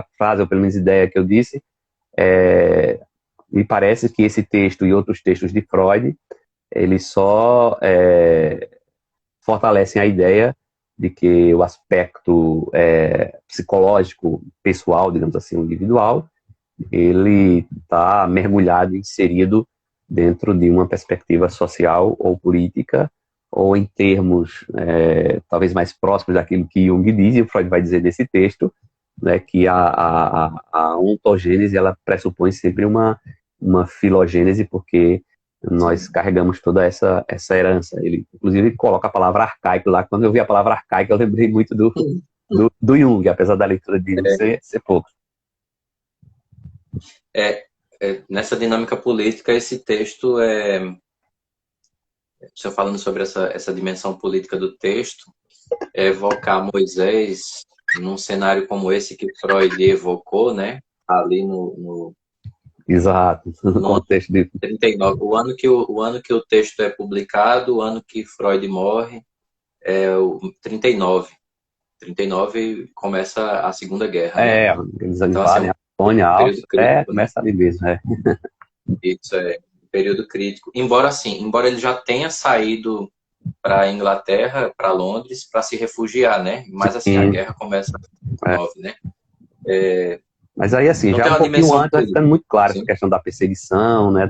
Speaker 2: ou pelo menos ideia que eu disse, me parece que esse texto e outros textos de Freud, eles só fortalecem a ideia de que o aspecto psicológico, pessoal, digamos assim, individual, ele está mergulhado, inserido dentro de uma perspectiva social ou política, ou em termos talvez mais próximos daquilo que Jung diz, e o Freud vai dizer nesse texto, né, que a ontogênese ela pressupõe sempre uma filogênese, porque nós carregamos toda essa herança. Ele, inclusive, coloca a palavra arcaico lá. Quando eu vi a palavra arcaico, eu lembrei muito do Jung, apesar da leitura de Jung ser pouco.
Speaker 1: Nessa dinâmica política, esse texto você falando sobre essa dimensão política do texto, evocar Moisés num cenário como esse que Freud evocou, né? Ali
Speaker 2: Exato, no contexto de
Speaker 1: 39, o ano que o texto é publicado, o ano que Freud morre, é o 39. 39 começa a Segunda Guerra, né?
Speaker 2: Eles
Speaker 1: Então, assim,
Speaker 2: invadem a Polônia, a
Speaker 1: período
Speaker 2: Áustria,
Speaker 1: crítico, né?
Speaker 2: começa ali mesmo,
Speaker 1: Isso um período crítico. Embora ele já tenha saído para a Inglaterra, para Londres, para se refugiar, né? Mas assim, a guerra começa em 39, né?
Speaker 2: Mas aí, assim,
Speaker 1: Então
Speaker 2: já
Speaker 1: tem
Speaker 2: um
Speaker 1: uma
Speaker 2: pouquinho
Speaker 1: dimensão
Speaker 2: antes vai
Speaker 1: política.
Speaker 2: ficando muito claro essa
Speaker 1: Sim.
Speaker 2: questão da perseguição, né?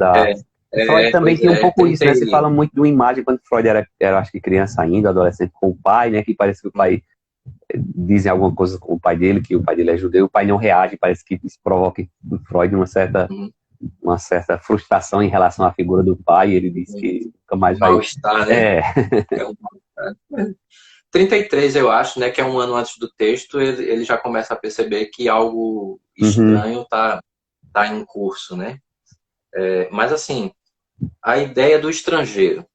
Speaker 2: Freud também
Speaker 1: Pois
Speaker 2: tinha um pouco isso, né? Se
Speaker 1: 30
Speaker 2: fala muito de uma imagem quando Freud era, acho que criança ainda, adolescente, com o pai, né? Que parece que o pai dizem alguma coisa com o pai dele, que o pai dele é judeu, o pai não reage, parece que isso provoca em Freud uma certa frustração em relação à figura do pai, e ele diz que nunca mais vai...
Speaker 1: mal-estar, né? É um mal-estar. 33, eu acho, né, que é um ano antes do texto, ele já começa a perceber que algo estranho está em curso, né? Mas, assim, a ideia do estrangeiro,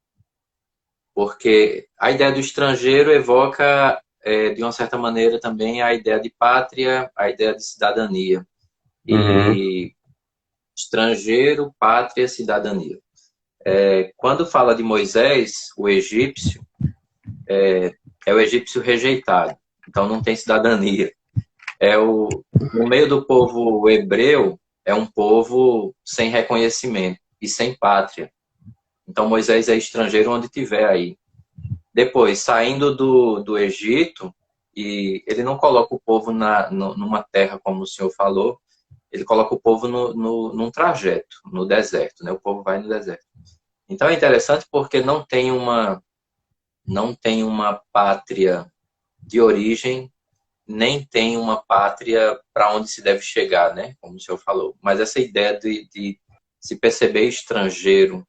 Speaker 1: porque a ideia do estrangeiro evoca, de uma certa maneira, também a ideia de pátria, a ideia de cidadania. E estrangeiro, pátria, cidadania. Quando fala de Moisés, o egípcio, é o egípcio rejeitado, então não tem cidadania. No meio do povo hebreu, é um povo sem reconhecimento e sem pátria. Então Moisés é estrangeiro onde tiver aí. Depois, saindo do Egito, e ele não coloca o povo numa terra, como o senhor falou, ele coloca o povo num trajeto, no deserto, né? O povo vai no deserto. Então é interessante porque não tem uma pátria de origem, nem tem uma pátria para onde se deve chegar, né? Como o senhor falou. Mas essa ideia de se perceber estrangeiro,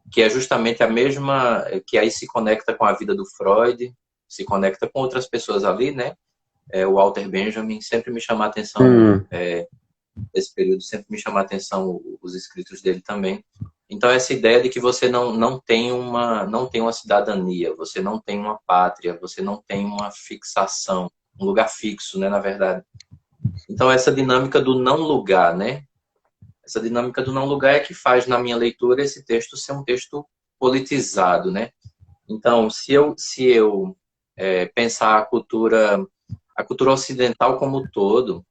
Speaker 1: que é justamente a mesma, que aí se conecta com a vida do Freud, se conecta com outras pessoas ali, né? O Walter Benjamin sempre me chama a atenção, nesse período, sempre me chama a atenção os escritos dele também. Então, essa ideia de que você não tem uma cidadania, você não tem uma pátria, você não tem uma fixação, um lugar fixo, né, na verdade. Então, essa dinâmica do não lugar, né? Essa dinâmica do não lugar é que faz, na minha leitura, esse texto ser um texto politizado, né? Então, se eu pensar a cultura ocidental como um todo,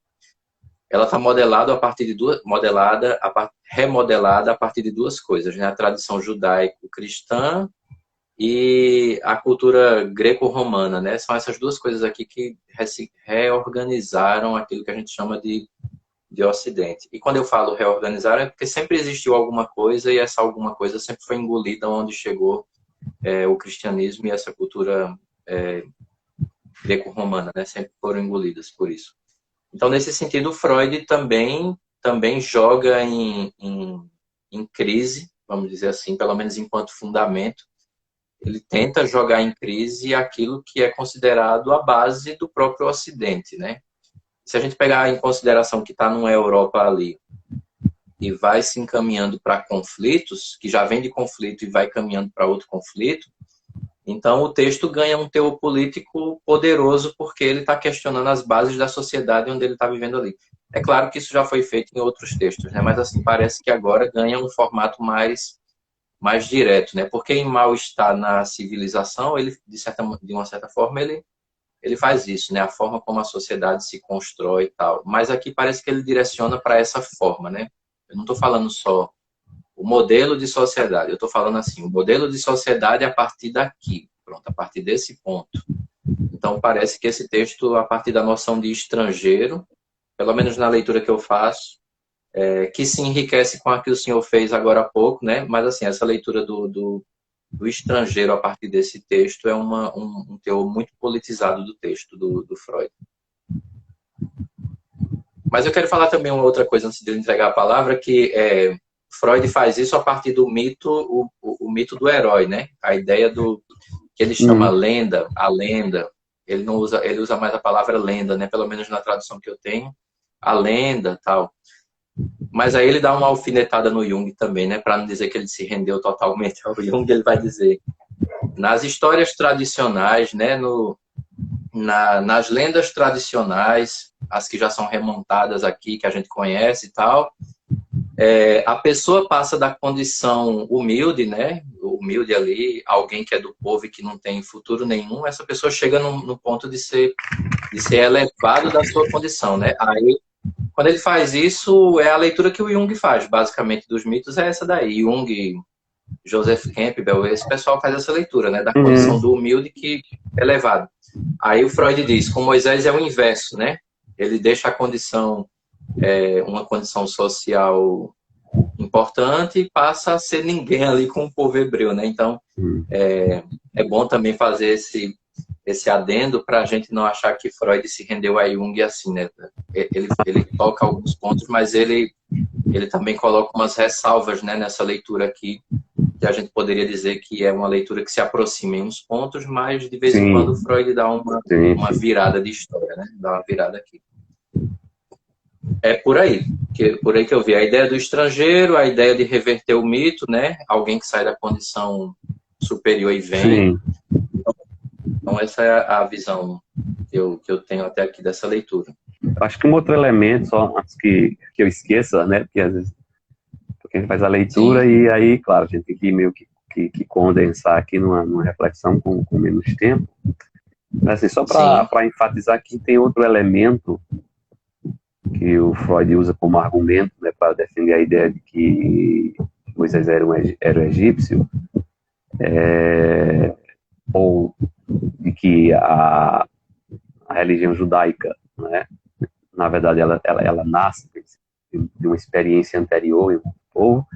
Speaker 1: ela está remodelada a partir de duas coisas, né? A tradição judaico-cristã e a cultura greco-romana, né? São essas duas coisas aqui que reorganizaram aquilo que a gente chama de Ocidente. E quando eu falo reorganizar, é porque sempre existiu alguma coisa e essa alguma coisa sempre foi engolida onde chegou o cristianismo e essa cultura greco-romana, né? Sempre foram engolidas por isso. Então, nesse sentido, Freud também joga em crise, vamos dizer assim, pelo menos enquanto fundamento. Ele tenta jogar em crise aquilo que é considerado a base do próprio Ocidente, né? Se a gente pegar em consideração que está numa Europa ali e vai se encaminhando para conflitos, que já vem de conflito e vai caminhando para outro conflito, então o texto ganha um teor político poderoso porque ele está questionando as bases da sociedade onde ele está vivendo ali. É claro que isso já foi feito em outros textos, né? Mas assim, parece que agora ganha um formato mais direto, né? Porque em Mal-Estar na Civilização, ele, de uma certa forma, ele faz isso, né? A forma como a sociedade se constrói e tal. Mas aqui parece que ele direciona para essa forma, né? Eu não estou falando só o modelo de sociedade, eu estou falando assim, o modelo de sociedade a partir daqui, pronto, a partir desse ponto. Então, parece que esse texto, a partir da noção de estrangeiro, pelo menos na leitura que eu faço, que se enriquece com a que o senhor fez agora há pouco, né? Mas, assim, essa leitura do estrangeiro a partir desse texto é um teor muito politizado do texto do Freud. Mas eu quero falar também uma outra coisa antes de eu entregar a palavra, que Freud faz isso a partir do mito, o mito do herói, né? A ideia do que ele chama lenda, a lenda. Ele não usa, ele usa mais a palavra lenda, né? Pelo menos na tradução que eu tenho, a lenda, tal. Mas aí ele dá uma alfinetada no Jung também, né? Para não dizer que ele se rendeu totalmente ao Jung, ele vai dizer: nas histórias tradicionais, né? Nas lendas tradicionais, as que já são remontadas aqui, que a gente conhece e tal, a pessoa passa da condição humilde, né? Humilde ali, alguém que é do povo e que não tem futuro nenhum, essa pessoa chega no ponto de ser elevado da sua condição, né? Aí, quando ele faz isso, é a leitura que o Jung faz, basicamente, dos mitos é essa daí. Jung, Joseph Campbell, esse pessoal faz essa leitura, né? Da condição do humilde que é elevado. Aí o Freud diz, com Moisés é o inverso, né? Ele deixa a condição, uma condição social importante e passa a ser ninguém ali com o povo hebreu, né? Então, é bom também fazer esse adendo para a gente não achar que Freud se rendeu a Jung assim, né? Ele toca alguns pontos, mas ele também coloca umas ressalvas, né, nessa leitura aqui, que a gente poderia dizer que é uma leitura que se aproxima em uns pontos, mas de vez em quando Freud dá uma virada de história, né? Dá uma virada aqui. É por aí que eu vi a ideia do estrangeiro, a ideia de reverter o mito, né? Alguém que sai da condição superior e vem. Então essa é a visão que eu tenho até aqui dessa leitura.
Speaker 2: Acho que um outro elemento, só antes que eu esqueça, né? Porque às vezes a gente faz a leitura e aí, claro, a gente tem que meio que condensar aqui numa reflexão com menos tempo. Mas assim, só para enfatizar que tem outro elemento que o Freud usa como argumento, né, para defender a ideia de que Moisés era um egípcio, ou de que a religião judaica, né, na verdade, ela nasce de uma experiência anterior em um povo,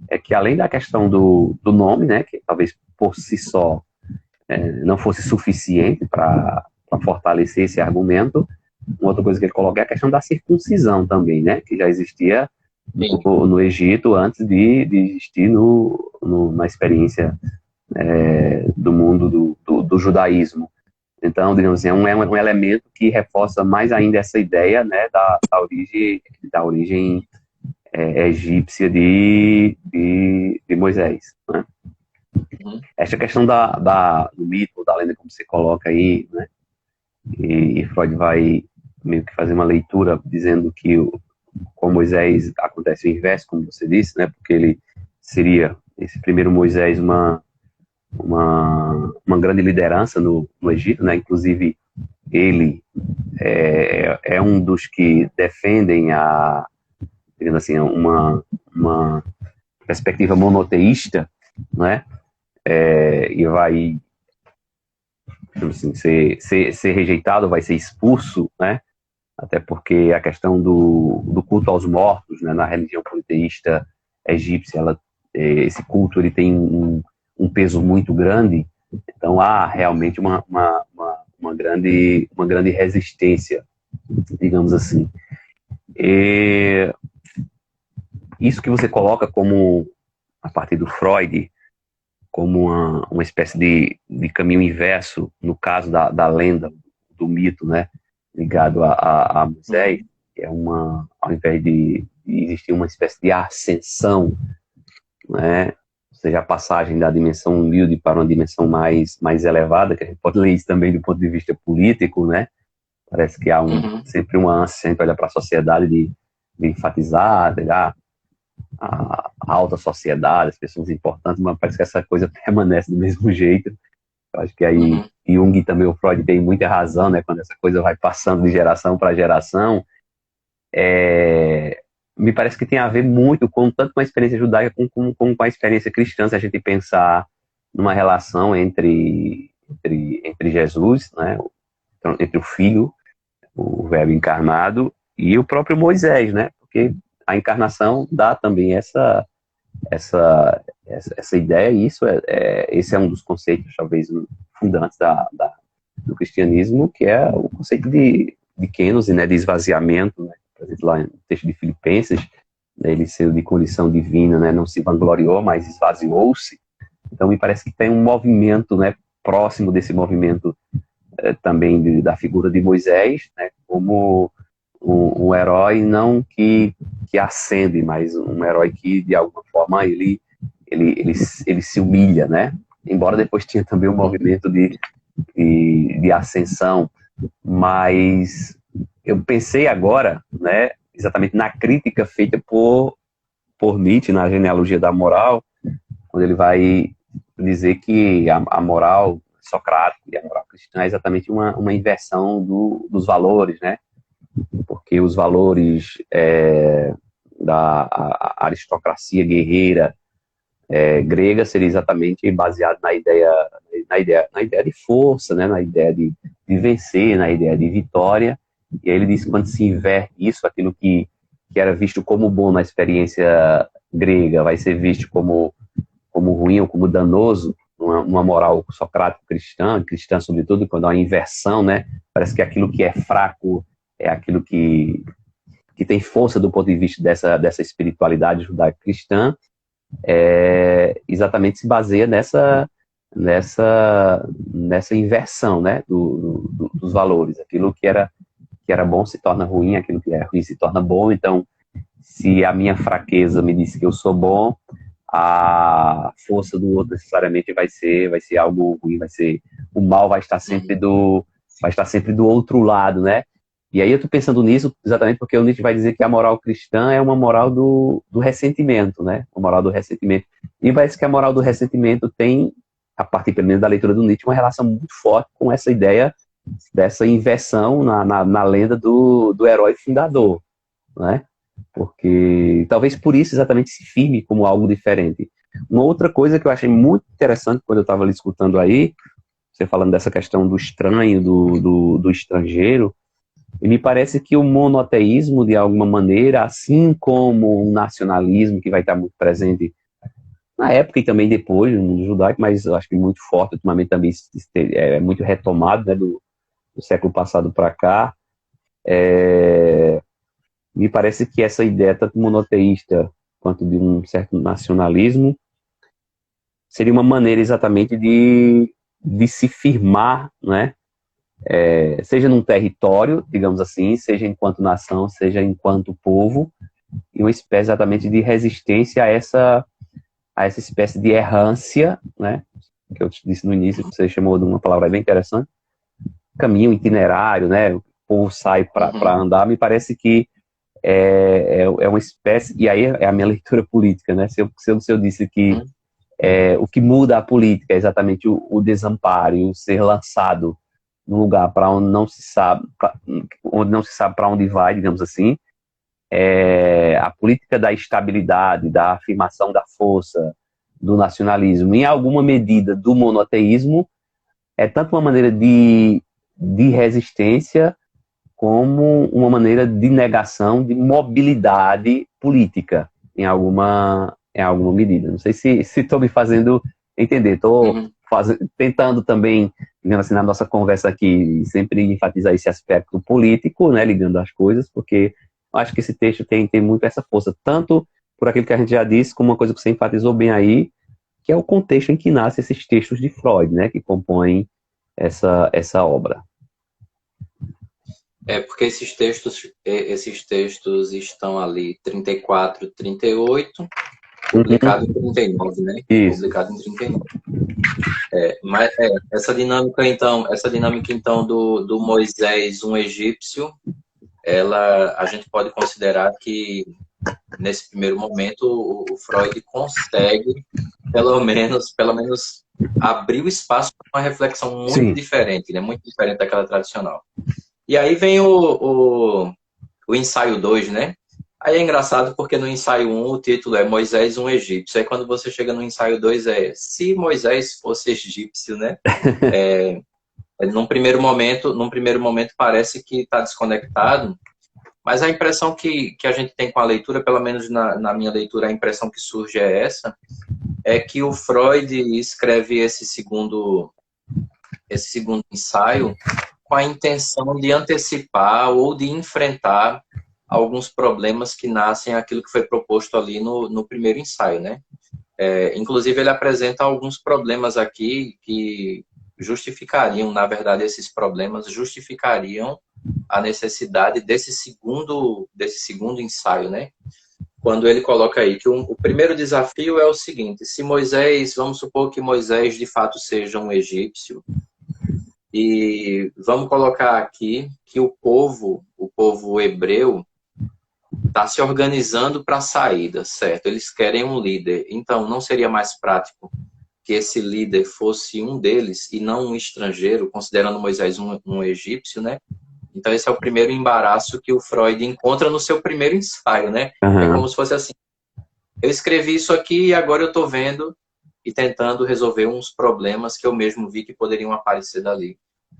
Speaker 2: é que além da questão do nome, né, que talvez por si só não fosse suficiente para fortalecer esse argumento, uma outra coisa que ele coloca é a questão da circuncisão também, né, que já existia no Egito antes de existir na experiência do mundo do judaísmo. Então, digamos assim, é um elemento que reforça mais ainda essa ideia, né, da origem egípcia de Moisés, né? Essa questão do mito, da lenda, como você coloca aí, né, e Freud vai meio que fazer uma leitura dizendo que com Moisés acontece o inverso, como você disse, né, porque ele seria, esse primeiro Moisés, uma grande liderança no Egito, né? Inclusive ele é um dos que defendem digamos assim, uma perspectiva monoteísta, né? E vai, assim, ser rejeitado, vai ser expulso, né? Até porque a questão do culto aos mortos, né, na religião politeísta egípcia, esse culto ele tem um peso muito grande, então há realmente uma grande resistência, digamos assim. E isso que você coloca como, a partir do Freud, como uma espécie de caminho inverso, no caso da lenda, do mito, né, ligado a Moisés, que é ao invés de existir uma espécie de ascensão, né, ou seja, a passagem da dimensão humilde para uma dimensão mais elevada, que a gente pode ler isso também do ponto de vista político, né? Parece que há sempre uma ânsia, sempre olha para a sociedade de enfatizar, a alta sociedade, as pessoas importantes, mas parece que essa coisa permanece do mesmo jeito. Eu acho que aí Jung e também o Freud tem muita razão, né? Quando essa coisa vai passando de geração para geração, me parece que tem a ver muito tanto com a experiência judaica como com a experiência cristã, se a gente pensar numa relação entre Jesus, né, entre o Filho, o Verbo encarnado, e o próprio Moisés, né? Porque a encarnação dá também essa ideia, e esse é um dos conceitos, talvez, fundantes do cristianismo, que é o conceito de kênose, né, de esvaziamento, né? Por exemplo, lá no texto de Filipenses, né, ele sendo de condição divina, né, não se vangloriou, mas esvaziou-se. Então, me parece que tem um movimento, né, próximo desse movimento também da figura de Moisés, né, como um herói não que ascende, mas um herói que, de alguma forma, ele se humilha, né? Embora depois tinha também um movimento de ascensão, mas eu pensei agora, né, exatamente na crítica feita por Nietzsche, na genealogia da moral, quando ele vai dizer que a moral socrática e a moral cristã é exatamente uma inversão dos valores, né? Porque os valores da aristocracia guerreira grega seria exatamente baseado na ideia de força, né? Na ideia de vencer, na ideia de vitória. E aí ele diz que quando se inverte isso, aquilo que era visto como bom na experiência grega vai ser visto como ruim ou como danoso, uma moral socrática cristã sobretudo, quando há uma inversão, né? Parece que aquilo que é fraco é aquilo que tem força do ponto de vista dessa espiritualidade judaico-cristã, exatamente se baseia nessa inversão, né, dos valores. Aquilo que era bom se torna ruim, aquilo que é ruim se torna bom. Então, se a minha fraqueza me diz que eu sou bom, a força do outro necessariamente vai ser algo ruim, o mal vai estar sempre do outro lado, né? E aí eu estou pensando nisso exatamente porque o Nietzsche vai dizer que a moral cristã é uma moral do ressentimento, né? Uma moral do ressentimento. E parece que a moral do ressentimento tem, a partir pelo menos da leitura do Nietzsche, uma relação muito forte com essa ideia dessa inversão na lenda do herói fundador, né? Porque talvez por isso exatamente se firme como algo diferente. Uma outra coisa que eu achei muito interessante quando eu estava ali escutando aí, você falando dessa questão do estranho, do estrangeiro, e me parece que o monoteísmo, de alguma maneira, assim como o nacionalismo, que vai estar muito presente na época e também depois no mundo judaico, mas eu acho que muito forte, ultimamente também é muito retomado, né, do século passado para cá, me parece que essa ideia, tanto monoteísta quanto de um certo nacionalismo, seria uma maneira exatamente de se firmar, né? Seja num território, digamos assim, seja enquanto nação, seja enquanto povo, e uma espécie exatamente de resistência a essa espécie de errância, né? Que eu te disse no início, que você chamou de uma palavra bem interessante, caminho, itinerário, né? O povo sai para andar, me parece que é uma espécie, e aí é a minha leitura política, né? Se eu disse que o que muda a política é exatamente o desamparo e o ser lançado num lugar para onde não se sabe para onde vai, digamos assim, a política da estabilidade, da afirmação da força, do nacionalismo, em alguma medida do monoteísmo, é tanto uma maneira de resistência como uma maneira de negação de mobilidade política em alguma medida. Não sei se estou me fazendo entender. Estou tentando também, digamos assim, na nossa conversa aqui, sempre enfatizar esse aspecto político, né, ligando as coisas, porque eu acho que esse texto tem muito essa força, tanto por aquilo que a gente já disse, como uma coisa que você enfatizou bem aí, que é o contexto em que nascem esses textos de Freud, né, que compõem essa obra.
Speaker 1: Porque esses textos estão ali 34, 38, publicado em 39, né?
Speaker 2: Isso.
Speaker 1: Publicado em 39. Mas essa dinâmica então do Moisés, um egípcio, a gente pode considerar que nesse primeiro momento o Freud consegue pelo menos abrir o espaço para uma reflexão muito diferente, né? Muito diferente daquela tradicional. E aí vem o ensaio 2, né? Aí é engraçado porque no ensaio 1 o título é Moisés, um egípcio. Aí quando você chega no ensaio 2 se Moisés fosse egípcio, né? Num primeiro momento parece que está desconectado, mas a impressão que a gente tem com a leitura, pelo menos na minha leitura, a impressão que surge é que o Freud escreve esse segundo ensaio com a intenção de antecipar ou de enfrentar alguns problemas que nascem aquilo que foi proposto ali no primeiro ensaio, né? Inclusive, ele apresenta alguns problemas aqui que justificariam, na verdade, esses problemas justificariam a necessidade desse segundo ensaio, né? Quando ele coloca aí que o primeiro desafio é o seguinte: se Moisés, vamos supor que Moisés de fato seja um egípcio, e vamos colocar aqui que o povo hebreu está se organizando para a saída, certo? Eles querem um líder. Então, não seria mais prático que esse líder fosse um deles e não um estrangeiro, considerando Moisés um egípcio, né? Então, esse é o primeiro embaraço que o Freud encontra no seu primeiro ensaio, né? É como se fosse assim: eu escrevi isso aqui e agora eu estou vendo e tentando resolver uns problemas que eu mesmo vi que poderiam aparecer dali.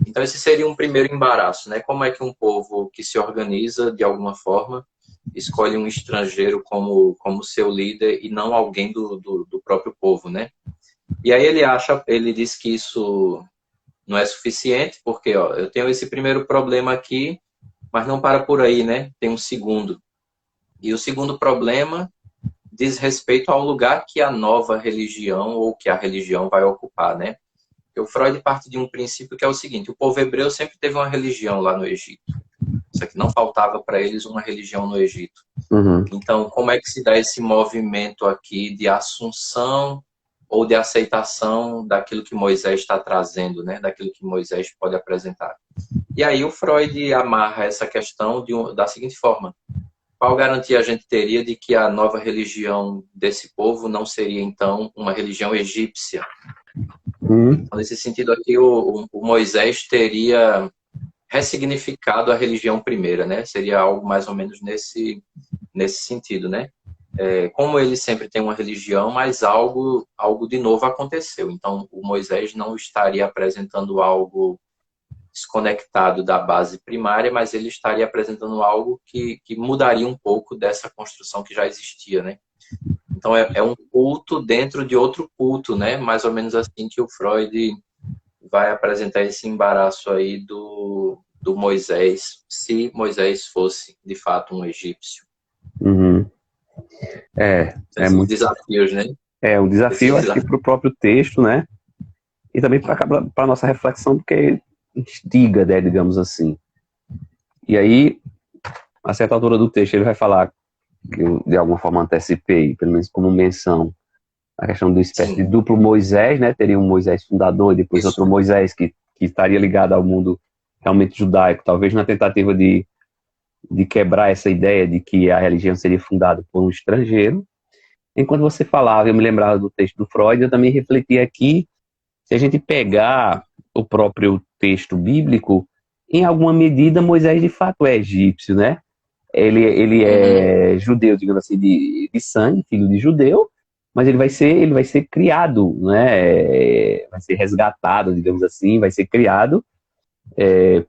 Speaker 1: Então, esse seria um primeiro embaraço, né? Como é que um povo que se organiza de alguma forma escolhe um estrangeiro como seu líder e não alguém do próprio povo, né? E aí ele diz que isso não é suficiente, porque ó, eu tenho esse primeiro problema aqui, mas não para por aí, né? Tem um segundo. E o segundo problema diz respeito ao lugar que a nova religião ou que a religião vai ocupar, né? O Freud parte de um princípio que é o seguinte: o povo hebreu sempre teve uma religião lá no Egito. Isso aqui não faltava para eles uma religião no Egito. Então, como é que se dá esse movimento aqui de assunção ou de aceitação daquilo que Moisés está trazendo, né? Daquilo que Moisés pode apresentar? E aí o Freud amarra essa questão da seguinte forma: qual garantia a gente teria de que a nova religião desse povo não seria, então, uma religião egípcia? Então, nesse sentido aqui, o Moisés teria ressignificado a religião primeira, né? Seria algo mais ou menos nesse sentido, né? Como ele sempre tem uma religião, mas algo de novo aconteceu. Então, o Moisés não estaria apresentando algo desconectado da base primária, mas ele estaria apresentando algo que mudaria um pouco dessa construção que já existia, né? Então, é um culto dentro de outro culto, né? Mais ou menos assim que o Freud vai apresentar esse embaraço aí do Moisés, se Moisés fosse, de fato, um egípcio.
Speaker 2: É muito
Speaker 1: desafios, né?
Speaker 2: Um desafio, acho que para o próprio texto, né? E também para a nossa reflexão, porque instiga, né, digamos assim. E aí, a certa altura do texto, ele vai falar, que eu, de alguma forma, antecipei, pelo menos como menção, a questão do espécie de duplo Moisés, né? Teria um Moisés fundador e depois outro Moisés que estaria ligado ao mundo realmente judaico, talvez na tentativa de quebrar essa ideia de que a religião seria fundada por um estrangeiro. Enquanto você falava, eu me lembrava do texto do Freud, eu também refleti aqui, se a gente pegar o próprio texto bíblico, em alguma medida Moisés de fato é egípcio, né? Ele é judeu, digamos assim, de sangue, filho de judeu, mas ele vai ser criado, né? Vai ser resgatado, digamos assim, vai ser criado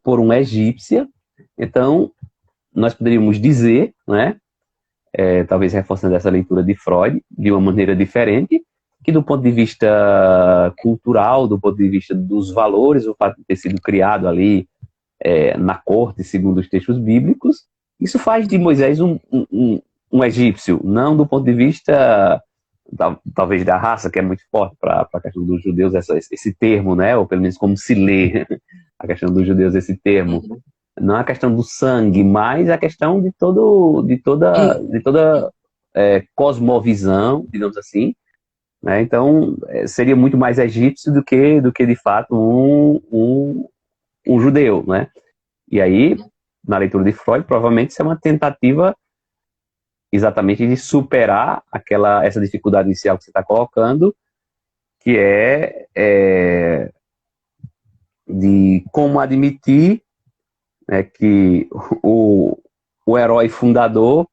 Speaker 2: por uma egípcia. Então, nós poderíamos dizer, né? Talvez reforçando essa leitura de Freud, de uma maneira diferente, que do ponto de vista cultural, do ponto de vista dos valores, o fato de ter sido criado ali na corte, segundo os textos bíblicos, isso faz de Moisés um egípcio, não do ponto de vista, talvez, da raça, que é muito forte para a questão dos judeus, esse termo, né? Ou pelo menos como se lê a questão dos judeus, esse termo. Não a questão do sangue, mas a questão de toda cosmovisão, digamos assim, né? Então, seria muito mais egípcio do que de fato um judeu, né? E aí, na leitura de Freud, provavelmente isso é uma tentativa exatamente de superar essa dificuldade inicial que você está colocando, que de como admitir, né, que o herói fundador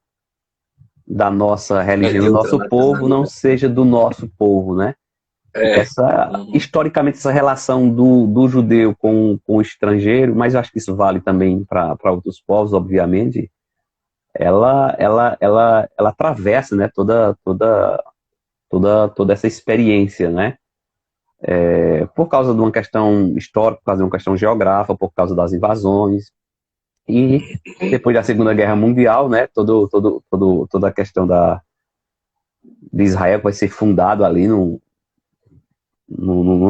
Speaker 2: da nossa religião, do nosso povo, não seja do nosso povo, né?
Speaker 1: Uhum.
Speaker 2: Historicamente, essa relação do judeu com o estrangeiro, mas eu acho que isso vale também para outros povos, obviamente, ela atravessa, né, toda essa experiência, né? Por causa de uma questão histórica, por causa de uma questão geográfica, por causa das invasões. E depois da Segunda Guerra Mundial, né, toda a questão de Israel vai ser fundado ali no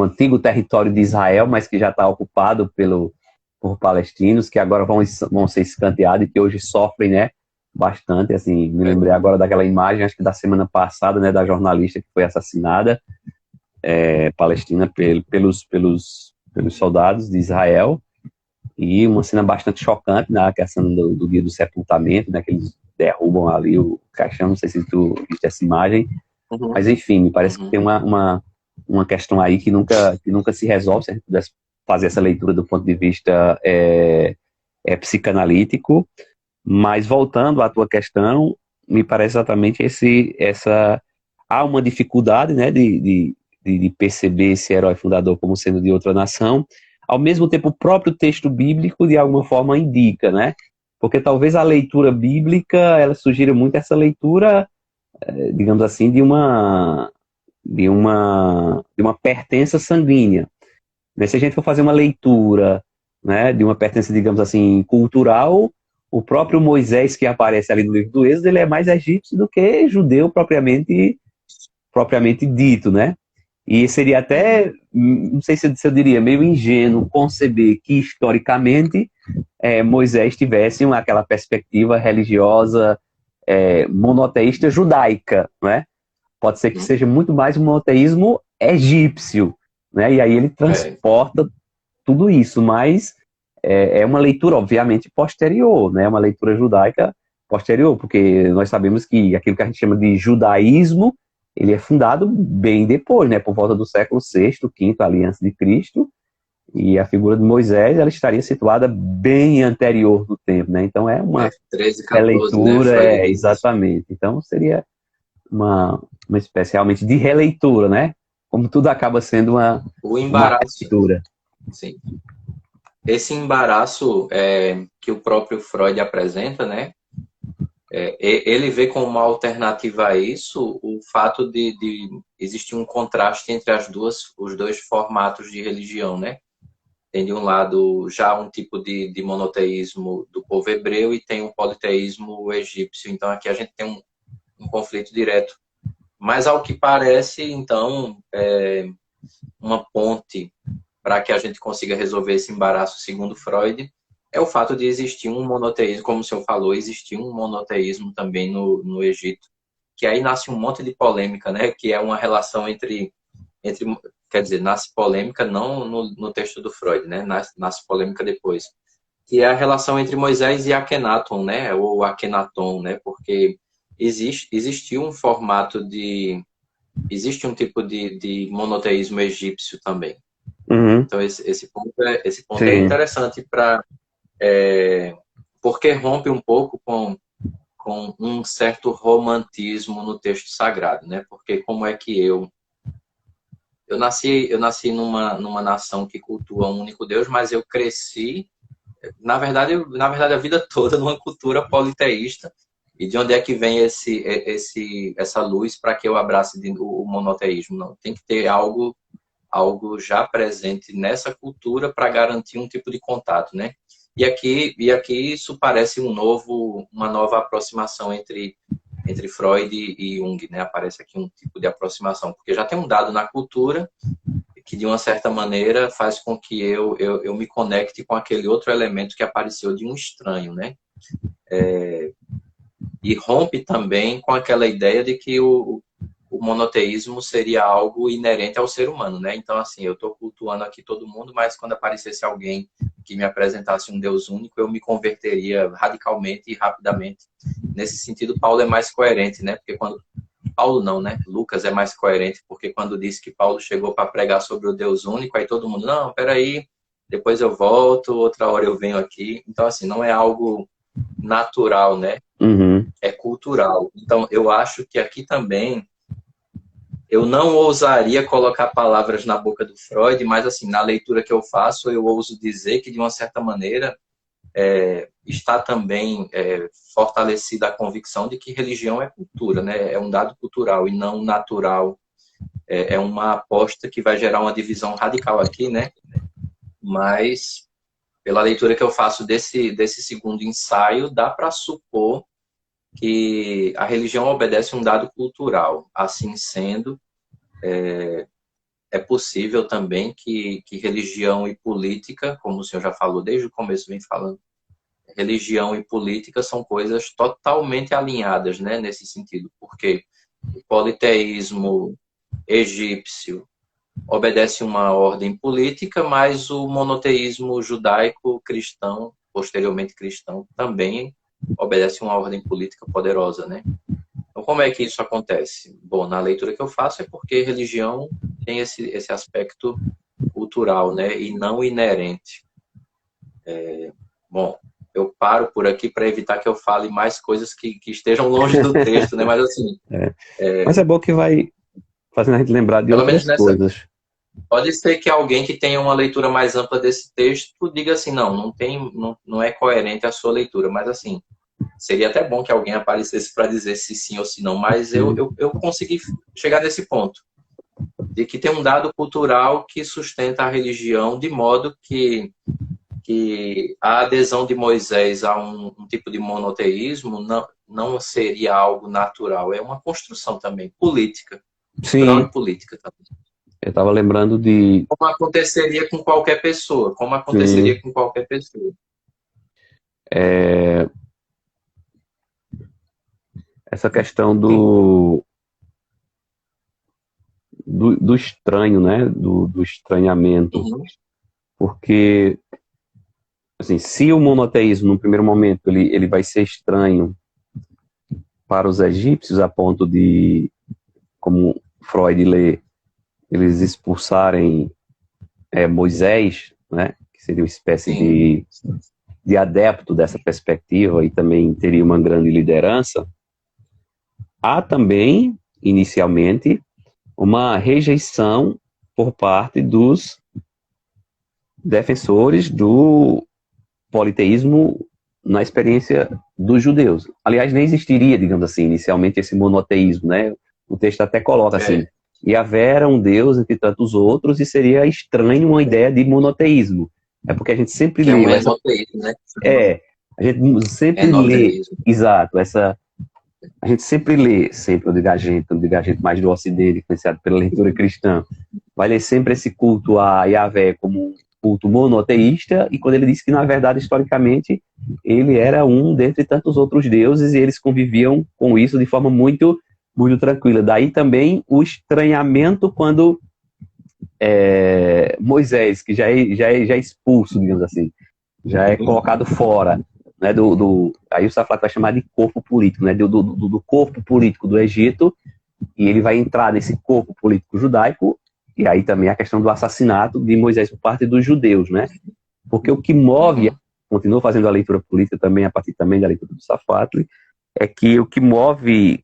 Speaker 2: antigo território de Israel, mas que já está ocupado por palestinos, que agora vão ser escanteados e que hoje sofrem, né, bastante. Assim, me lembrei agora daquela imagem, acho que da semana passada, né, da jornalista que foi assassinada, palestina, pelos soldados de Israel. E uma cena bastante chocante, né, que é a cena do dia do sepultamento, né, que eles derrubam ali o caixão, não sei se tu viste essa imagem,
Speaker 1: Uhum.
Speaker 2: mas enfim, me parece que
Speaker 1: Uhum.
Speaker 2: tem uma questão aí que nunca se resolve, se a gente pudesse fazer essa leitura do ponto de vista psicanalítico. Mas voltando à tua questão, me parece exatamente há uma dificuldade, né, de perceber esse herói fundador como sendo de outra nação. Ao mesmo tempo, o próprio texto bíblico de alguma forma indica, né? Porque talvez a leitura bíblica ela sugira muito essa leitura, digamos assim, de uma pertença sanguínea. Mas se a gente for fazer uma leitura, né, de uma pertença, digamos assim, cultural, o próprio Moisés que aparece ali no livro do Êxodo, ele é mais egípcio do que judeu propriamente dito, né? E seria até, não sei se eu diria, meio ingênuo conceber que historicamente Moisés tivesse aquela perspectiva religiosa monoteísta judaica, né? Pode ser que seja muito mais um monoteísmo egípcio, né? E aí ele transporta tudo isso, mas é uma leitura, obviamente, posterior, né? Uma leitura judaica posterior, porque nós sabemos que aquilo que a gente chama de judaísmo, ele é fundado bem depois, né? Por volta do século VI, V ali antes de Cristo, e a figura de Moisés, ela estaria situada bem anterior do tempo, né? Então é uma
Speaker 1: 13, 14, né?
Speaker 2: releitura,
Speaker 1: Freud diz.
Speaker 2: exatamente. Então seria uma espécie realmente de releitura, né? Como tudo acaba sendo
Speaker 1: O
Speaker 2: uma
Speaker 1: embaraço,
Speaker 2: releitura.
Speaker 1: sim. Esse embaraço que o próprio Freud apresenta, né? Ele vê como uma alternativa a isso o fato de existir um contraste entre os dois formatos de religião, né? Tem de um lado já um tipo de monoteísmo do povo hebreu e tem um politeísmo egípcio. Então aqui a gente tem um conflito direto. Mas ao que parece, então, uma ponte para que a gente consiga resolver esse embaraço, segundo Freud, é o fato de existir um monoteísmo, como o senhor falou, existir um monoteísmo também no Egito, que aí nasce um monte de polêmica, né? Que é uma relação entre quer dizer, nasce polêmica não no texto do Freud, né? Nasce polêmica depois, que é a relação entre Moisés e Akhenaton, né? Ou Akhenaton, né? Porque existiu um formato existe um tipo de monoteísmo egípcio também.
Speaker 2: Uhum.
Speaker 1: Então esse ponto é
Speaker 2: Sim.
Speaker 1: interessante porque rompe um pouco com um certo romantismo no texto sagrado, né? Porque como é que eu nasci numa nação que cultua um único Deus, mas eu cresci, na verdade a vida toda numa cultura politeísta. E de onde é que vem essa luz para que eu abrace o monoteísmo? Não, tem que ter algo já presente nessa cultura para garantir um tipo de contato, né? E aqui isso parece uma nova aproximação entre Freud e Jung, né? Aparece aqui um tipo de aproximação, porque já tem um dado na cultura que, de uma certa maneira, faz com que eu me conecte com aquele outro elemento que apareceu de um estranho, né? E rompe também com aquela ideia de que o monoteísmo seria algo inerente ao ser humano, né? Então, assim, eu estou cultuando aqui todo mundo, mas quando aparecesse alguém que me apresentasse um Deus único, eu me converteria radicalmente e rapidamente. Nesse sentido, Paulo é mais coerente, né? Porque Paulo não, né? Lucas é mais coerente, porque quando diz que Paulo chegou para pregar sobre o Deus único, aí todo mundo, não, peraí, depois eu volto, outra hora eu venho aqui. Então, assim, não é algo natural, né?
Speaker 2: Uhum.
Speaker 1: É cultural. Então, eu acho que aqui também eu não ousaria colocar palavras na boca do Freud, mas assim, na leitura que eu faço, eu ouso dizer que, de uma certa maneira, está também fortalecida a convicção de que religião é cultura, né? É um dado cultural e não natural. É uma aposta que vai gerar uma divisão radical aqui, né? Mas, pela leitura que eu faço desse segundo ensaio, dá para supor que a religião obedece um dado cultural. Assim sendo, é possível também que religião e política, como o senhor já falou desde o começo, vem falando, religião e política são coisas totalmente alinhadas, né, nesse sentido, porque o politeísmo egípcio obedece uma ordem política, mas o monoteísmo judaico-cristão, posteriormente cristão, também obedece uma ordem política poderosa, né? Então, como é que isso acontece? Bom, na leitura que eu faço é porque religião tem esse aspecto cultural, né, e não inerente. Bom, eu paro por aqui para evitar que eu fale mais coisas que estejam longe do texto, né? Mas assim,
Speaker 2: Mas é bom que vai fazendo a gente lembrar de
Speaker 1: pelo menos
Speaker 2: outras
Speaker 1: nessa,
Speaker 2: coisas.
Speaker 1: pode ser que alguém que tenha uma leitura mais ampla desse texto diga assim, não é coerente a sua leitura, mas assim, seria até bom que alguém aparecesse para dizer se sim ou se não, mas eu consegui chegar nesse ponto, de que tem um dado cultural que sustenta a religião, de modo que a adesão de Moisés a um tipo de monoteísmo não seria algo natural, é uma construção também, política, cultural
Speaker 2: Sim,
Speaker 1: e política também.
Speaker 2: eu estava lembrando de.
Speaker 1: Como aconteceria com qualquer pessoa, como
Speaker 2: Sim,
Speaker 1: aconteceria com qualquer pessoa.
Speaker 2: é, essa questão
Speaker 1: Sim.
Speaker 2: do estranho, né? Do estranhamento.
Speaker 1: Uhum.
Speaker 2: Porque, assim, se o monoteísmo, no primeiro momento, ele vai ser estranho para os egípcios, a ponto de, como Freud lê, eles expulsarem Moisés, né? Que seria uma espécie
Speaker 1: Sim.
Speaker 2: de adepto dessa perspectiva e também teria uma grande liderança. Há também, inicialmente, uma rejeição por parte dos defensores do politeísmo na experiência dos judeus. Aliás, nem existiria, digamos assim, inicialmente esse monoteísmo, né? O texto até coloca assim, Yahvé era um deus entre tantos outros e seria estranho uma ideia de monoteísmo. É porque a gente sempre
Speaker 1: Que é um
Speaker 2: leu essa...
Speaker 1: enoteísmo, né?
Speaker 2: A gente sempre lê,
Speaker 1: Enoteísmo.
Speaker 2: exato, a gente sempre lê, sempre, eu digo a gente mais do Ocidente, influenciado pela leitura cristã, vai ler sempre esse culto a Yahvé como um culto monoteísta, e quando ele diz que, na verdade, historicamente, ele era um dentre tantos outros deuses, e eles conviviam com isso de forma muito, muito tranquila. Daí também o estranhamento quando Moisés, que já é expulso, digamos assim, já é colocado fora, né, aí o Saflat vai chamar de corpo político, né, do corpo político do Egito, e ele vai entrar nesse corpo político judaico, e aí também a questão do assassinato de Moisés por parte dos judeus, né, porque o que move, continuo fazendo a leitura política também, a partir também da leitura do Safatli, é que o que move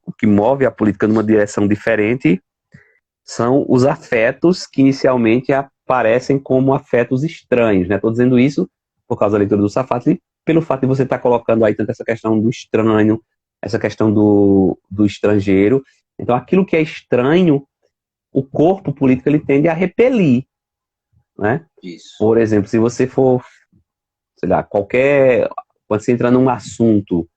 Speaker 2: a política numa direção diferente são os afetos que inicialmente aparecem como afetos estranhos, né, estou dizendo isso por causa da leitura do Safatli, pelo fato de você estar colocando aí tanto essa questão do estranho, essa questão do estrangeiro. Então, aquilo que é estranho, o corpo político ele tende a repelir, né?
Speaker 1: Isso.
Speaker 2: Por exemplo, se você for, sei lá, quando você entra num assunto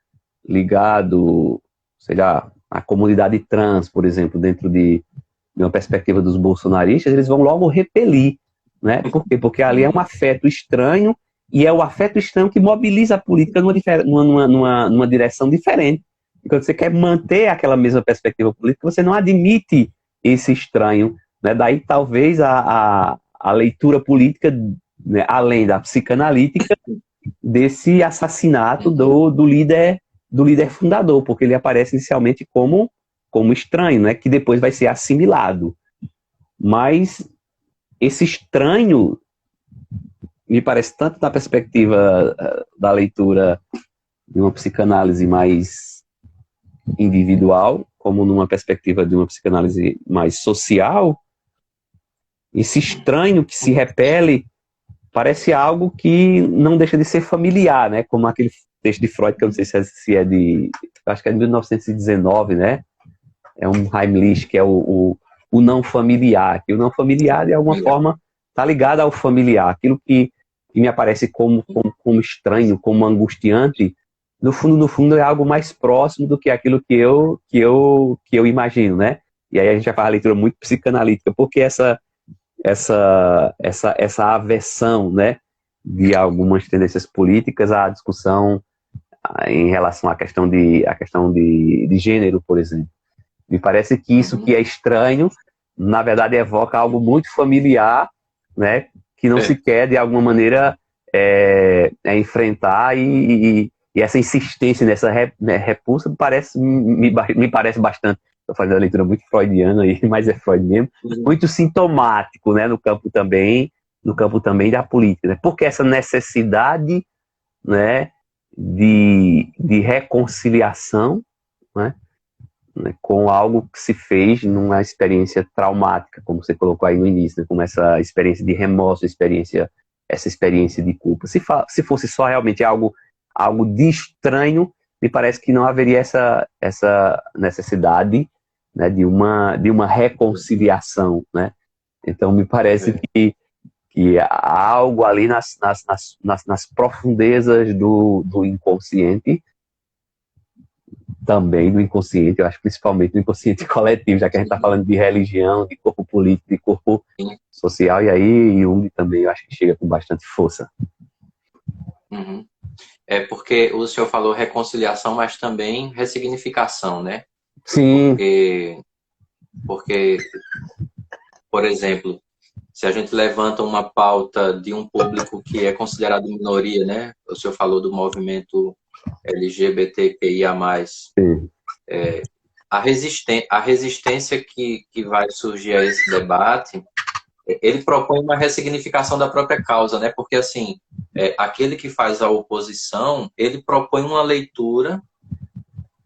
Speaker 2: ligado, sei lá, à comunidade trans, por exemplo, dentro de uma perspectiva dos bolsonaristas, eles vão logo repelir, né? Por quê? Porque ali é um afeto estranho, e é o afeto estranho que mobiliza a política numa direção diferente. E quando você quer manter aquela mesma perspectiva política, você não admite esse estranho, né? Daí talvez a leitura política, né, além da psicanalítica, desse assassinato do líder fundador, porque ele aparece inicialmente como estranho, né? Que depois vai ser assimilado. Mas esse estranho me parece tanto da perspectiva da leitura de uma psicanálise mais individual, como numa perspectiva de uma psicanálise mais social, esse estranho que se repele parece algo que não deixa de ser familiar, né? Como aquele texto de Freud, que eu não sei se é de... acho que é de 1919, né? É um Heimlich, que é o não familiar. Que o não familiar, de alguma forma, está ligado ao familiar. Aquilo que me aparece como estranho, como angustiante, no fundo, é algo mais próximo do que aquilo que eu imagino, né? E aí a gente já faz a leitura muito psicanalítica, porque essa aversão, né, de algumas tendências políticas à discussão em relação à questão de gênero, por exemplo. Me parece que isso que é estranho, na verdade, evoca algo muito familiar, né, que não se quer, de alguma maneira, enfrentar, e essa insistência nessa repulsa me parece bastante. Estou fazendo a leitura muito freudiana aí, mas é Freud mesmo, muito sintomático, né, no campo também da política, né? Porque essa necessidade, né, de reconciliação, né, com algo que se fez numa experiência traumática, como você colocou aí no início, né, como essa experiência de remorso, essa experiência de culpa. Se fosse só realmente algo de estranho, me parece que não haveria essa necessidade, né, de uma reconciliação, né? Então me parece que há algo ali nas profundezas do inconsciente, também do inconsciente, eu acho principalmente do inconsciente coletivo, já que a gente está falando de religião, de corpo político, de corpo social, e aí Jung também eu acho que chega com bastante força.
Speaker 1: Uhum. É porque o senhor falou reconciliação, mas também ressignificação, né?
Speaker 2: Sim.
Speaker 1: Porque, por exemplo, se a gente levanta uma pauta de um público que é considerado minoria, né? O senhor falou do movimento LGBTQIA+.
Speaker 2: Sim.
Speaker 1: A resistência que vai surgir a esse debate, ele propõe uma ressignificação da própria causa, né? Porque, assim, aquele que faz a oposição, ele propõe uma leitura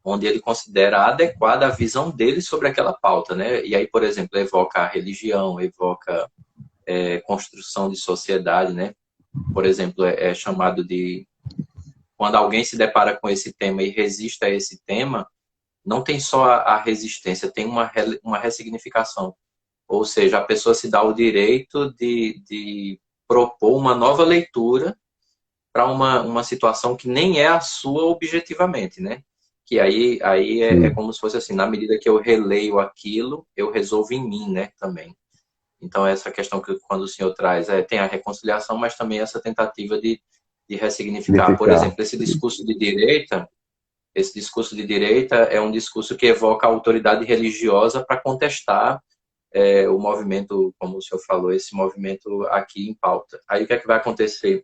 Speaker 1: onde ele considera adequada a visão dele sobre aquela pauta, né? E aí, por exemplo, evoca a religião, evoca construção de sociedade, né? Por exemplo, é chamado de... Quando alguém se depara com esse tema e resiste a esse tema, não tem só a resistência, tem uma ressignificação. Ou seja, a pessoa se dá o direito de propor uma nova leitura para uma situação que nem é a sua objetivamente, né? Que aí é como se fosse assim, na medida que eu releio aquilo, eu resolvo em mim, né, também. Então, essa questão que quando o senhor traz, tem a reconciliação, mas também essa tentativa de ressignificar. Por exemplo, esse discurso de direita é um discurso que evoca a autoridade religiosa para contestar o movimento, como o senhor falou, esse movimento aqui em pauta. Aí o que é que vai acontecer?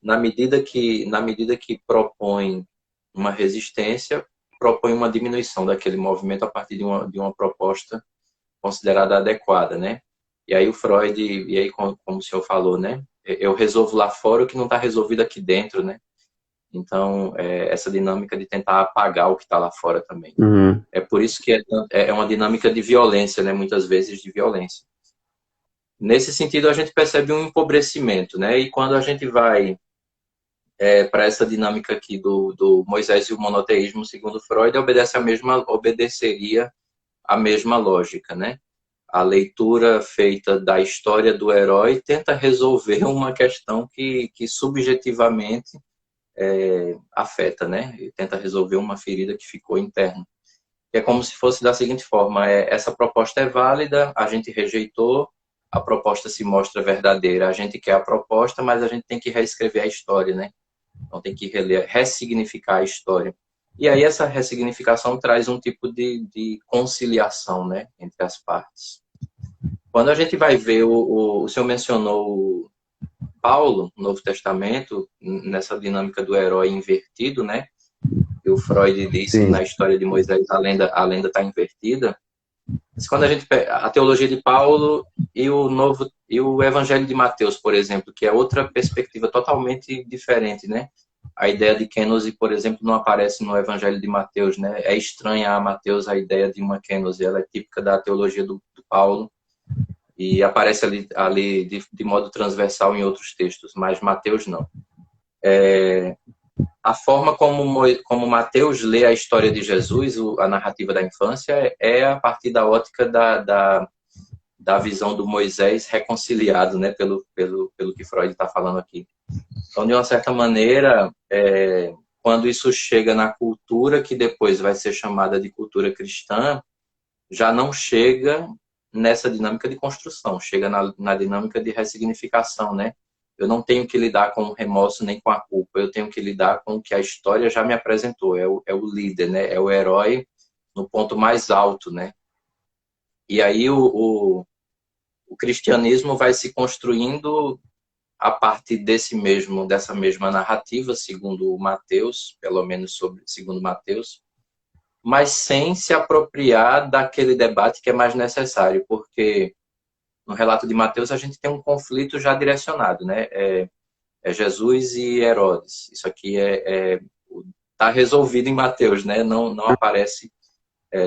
Speaker 1: Na medida que propõe uma resistência, propõe uma diminuição daquele movimento a partir de uma proposta considerada adequada, né? E aí o Freud, e aí como o senhor falou, né? Eu resolvo lá fora o que não está resolvido aqui dentro, né? Então, essa dinâmica de tentar apagar o que está lá fora também.
Speaker 2: Uhum.
Speaker 1: É por isso que é uma dinâmica de violência, né? Muitas vezes de violência. Nesse sentido, a gente percebe um empobrecimento, né? E quando a gente vai para essa dinâmica aqui do Moisés e o monoteísmo, segundo Freud, obedeceria a mesma lógica, né? A leitura feita da história do herói tenta resolver uma questão que subjetivamente afeta, né? E tenta resolver uma ferida que ficou interna. É como se fosse da seguinte forma: essa proposta é válida, a gente rejeitou, a proposta se mostra verdadeira, a gente quer a proposta, mas a gente tem que reescrever a história, né? Então tem que ressignificar a história. E aí essa ressignificação traz um tipo de conciliação, né, entre as partes. Quando a gente vai ver, o senhor mencionou Paulo, no Novo Testamento, nessa dinâmica do herói invertido, né? E o Freud disse que na história de Moisés a lenda está invertida. Mas quando a gente pega a teologia de Paulo e o Evangelho de Mateus, por exemplo, que é outra perspectiva totalmente diferente, né? a ideia de kênose, por exemplo, não aparece no Evangelho de Mateus, né? É estranha a Mateus a ideia de uma kênose, ela é típica da teologia do Paulo e aparece ali de modo transversal em outros textos, mas Mateus não. A forma como Mateus lê a história de Jesus, a narrativa da infância, é a partir da ótica da visão do Moisés reconciliado, né, pelo que Freud está falando aqui. Então, de uma certa maneira, quando isso chega na cultura, que depois vai ser chamada de cultura cristã, já não chega nessa dinâmica de construção, chega na dinâmica de ressignificação, né? Eu não tenho que lidar com o remorso nem com a culpa, eu tenho que lidar com o que a história já me apresentou, é o líder, né? É o herói no ponto mais alto, né? E aí o cristianismo vai se construindo a partir dessa mesma narrativa, segundo Mateus, pelo menos segundo Mateus, mas sem se apropriar daquele debate que é mais necessário, porque no relato de Mateus a gente tem um conflito já direcionado, né? É Jesus e Herodes. Isso aqui tá resolvido em Mateus, né? Não aparece.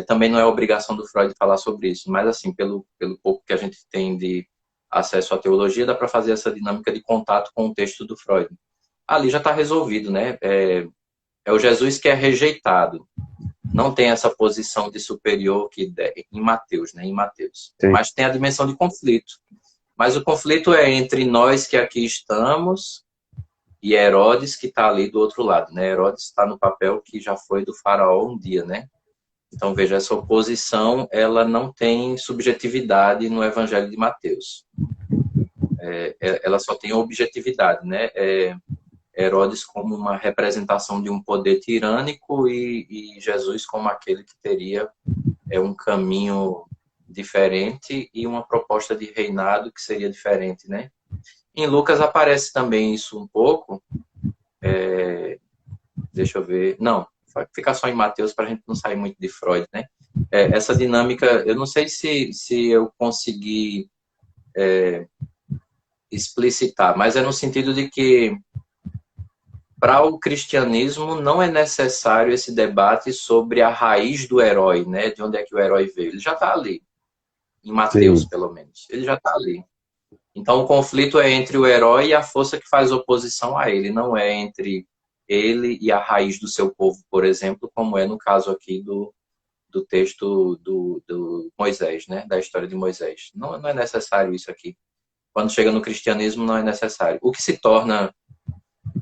Speaker 1: Também não é obrigação do Freud falar sobre isso, mas assim, pelo pouco que a gente tem de acesso à teologia, dá para fazer essa dinâmica de contato com o texto do Freud. Ali já está resolvido, né? É o Jesus que é rejeitado. Não tem essa posição de superior que em Mateus, né? Em Mateus.
Speaker 2: Sim.
Speaker 1: Mas tem a dimensão de conflito. Mas o conflito é entre nós que aqui estamos e Herodes que está ali do outro lado, né? Herodes está no papel que já foi do faraó um dia, né? Então, veja, essa oposição, ela não tem subjetividade no Evangelho de Mateus. Ela só tem objetividade, né? Herodes como uma representação de um poder tirânico e Jesus como aquele que teria um caminho diferente e uma proposta de reinado que seria diferente, né? Em Lucas aparece também isso um pouco. Deixa eu ver. Não, vai ficar só em Mateus para a gente não sair muito de Freud, né? Essa dinâmica, eu não sei se eu consegui explicitar, mas é no sentido de que para o cristianismo não é necessário esse debate sobre a raiz do herói, né? De onde é que o herói veio. Ele já está ali. Em Mateus,
Speaker 2: Sim.
Speaker 1: pelo menos. Ele já está ali. Então, o conflito é entre o herói e a força que faz oposição a ele. Não é entre ele e a raiz do seu povo, por exemplo, como é no caso aqui do texto do Moisés, né? Da história de Moisés. Não é necessário isso aqui. Quando chega no cristianismo, não é necessário. O que se torna,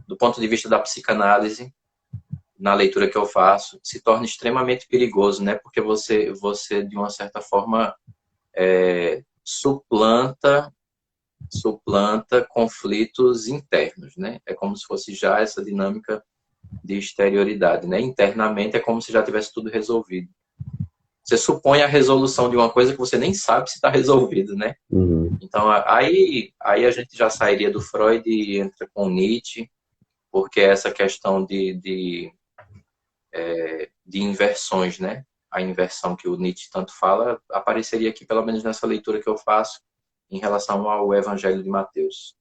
Speaker 1: do ponto de vista da psicanálise, na leitura que eu faço, se torna extremamente perigoso, né? Porque você de uma certa forma, suplanta conflitos internos, né? É como se fosse já essa dinâmica de exterioridade, né? Internamente é como se já tivesse tudo resolvido. Você supõe a resolução de uma coisa que você nem sabe se está resolvido, né?
Speaker 2: Uhum.
Speaker 1: Então, aí a gente já sairia do Freud e entra com Nietzsche, porque essa questão de inversões, né? A inversão que o Nietzsche tanto fala, apareceria aqui, pelo menos nessa leitura que eu faço, em relação ao Evangelho de Mateus.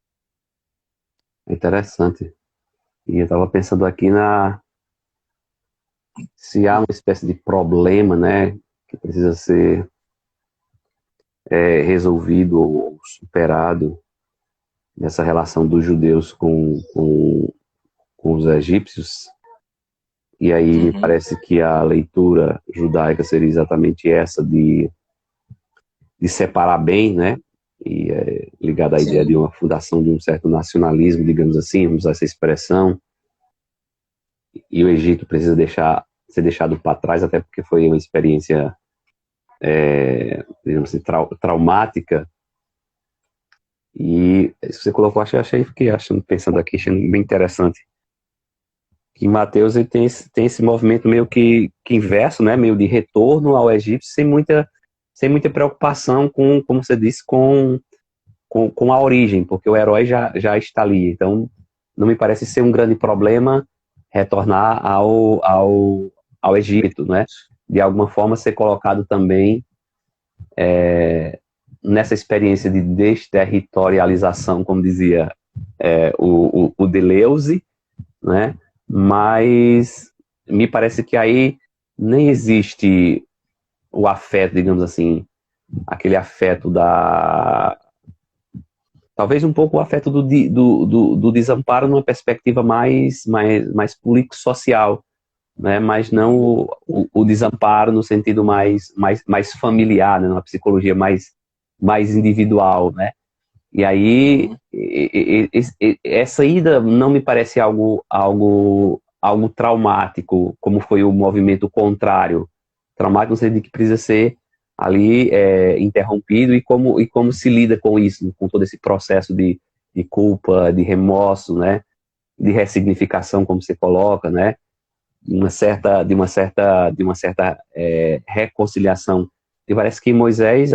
Speaker 2: É interessante. E eu estava pensando aqui se há uma espécie de problema, né, que precisa ser resolvido ou superado nessa relação dos judeus com os egípcios. E aí me parece que a leitura judaica seria exatamente essa de separar bem, né? E ligada à
Speaker 1: Sim.
Speaker 2: ideia de uma fundação de um certo nacionalismo, digamos assim, vamos usar essa expressão. E o Egito precisa ser deixado para trás, até porque foi uma experiência, digamos assim, traumática. E isso que você colocou, pensando aqui, achando bem interessante. Que Mateus ele tem esse movimento meio que inverso, né? Meio de retorno ao Egito, sem muita preocupação com, como você disse, com a origem, porque o herói já está ali. Então, não me parece ser um grande problema retornar ao Egito, né? De alguma forma ser colocado também nessa experiência de desterritorialização, como dizia o Deleuze, né? mas me parece que aí nem existe o afeto, digamos assim, aquele afeto da... Talvez um pouco o afeto do desamparo numa perspectiva mais político-social, né? Mas não o desamparo no sentido mais familiar, né? Numa psicologia mais individual, né? E aí, essa ida não me parece algo traumático, como foi o movimento contrário. Traumático no sentido de que precisa ser ali interrompido, e como se lida com isso, com todo esse processo de culpa, de remorso, né? De ressignificação, como você coloca, né? De uma certa reconciliação. E parece que Moisés,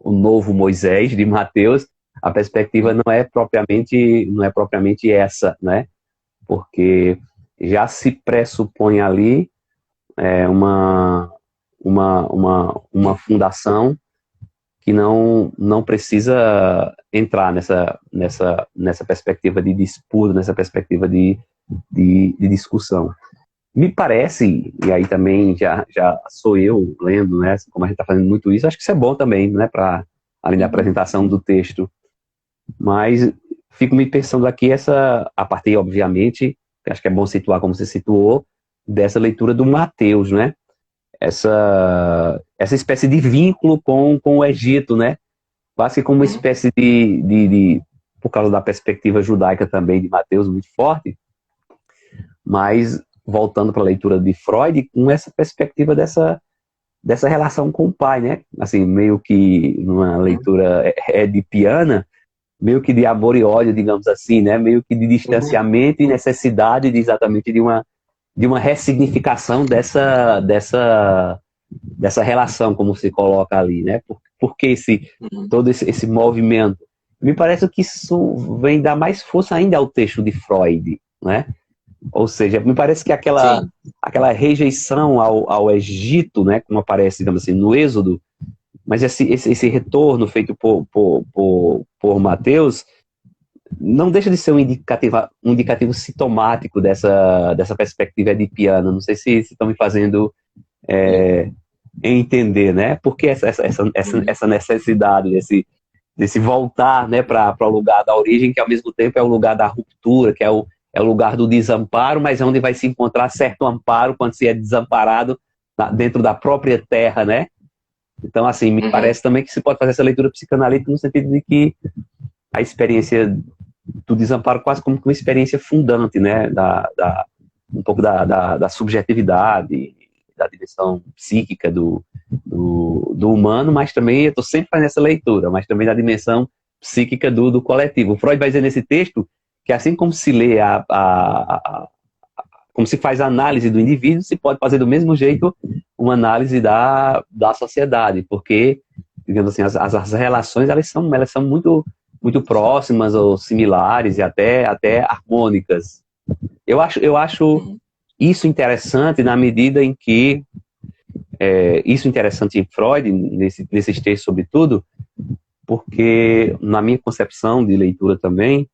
Speaker 2: o novo Moisés de Mateus, a perspectiva não é propriamente essa, né? Porque já se pressupõe ali uma fundação que não precisa entrar nessa perspectiva de disputa, nessa perspectiva de discussão. Me parece, e aí também já sou eu lendo, né, como a gente está fazendo muito isso, acho que isso é bom também, né, além da apresentação do texto, mas fico me pensando aqui a partir, obviamente, acho que é bom situar como você situou, dessa leitura do Mateus, né, essa espécie de vínculo com o Egito, né, quase como uma espécie por causa da perspectiva judaica também de Mateus, muito forte, mas voltando para a leitura de Freud, com essa perspectiva dessa relação com o pai, né? Assim, meio que numa leitura edipiana, meio que de amor e ódio, digamos assim, né? Meio que de distanciamento e necessidade exatamente de uma ressignificação dessa relação, como se coloca ali, né? Por que todo esse movimento? Me parece que isso vem dar mais força ainda ao texto de Freud, né? Ou seja, me parece que aquela rejeição ao Egito, né, como aparece, digamos assim, no Êxodo, mas esse retorno feito por Mateus não deixa de ser um indicativo sintomático dessa perspectiva edipiana. Não sei se estão me fazendo entender, né? Porque essa necessidade desse voltar, né, para o lugar da origem, que ao mesmo tempo é o lugar da ruptura, que é o lugar do desamparo, mas é onde vai se encontrar certo amparo quando se é desamparado dentro da própria terra, né? Então, assim, me parece também que se pode fazer essa leitura psicanalítica no sentido de que a experiência do desamparo quase como uma experiência fundante, né? Um pouco da subjetividade, da dimensão psíquica do humano, mas também, eu estou sempre fazendo essa leitura, mas também da dimensão psíquica do coletivo. O Freud vai dizer nesse texto que assim como se lê como se faz a análise do indivíduo, se pode fazer do mesmo jeito uma análise da sociedade, porque, digamos assim, as relações elas são muito, muito próximas ou similares e até harmônicas. Eu acho isso interessante na medida em que isso interessante em Freud, nesses textos sobretudo, porque na minha concepção de leitura também,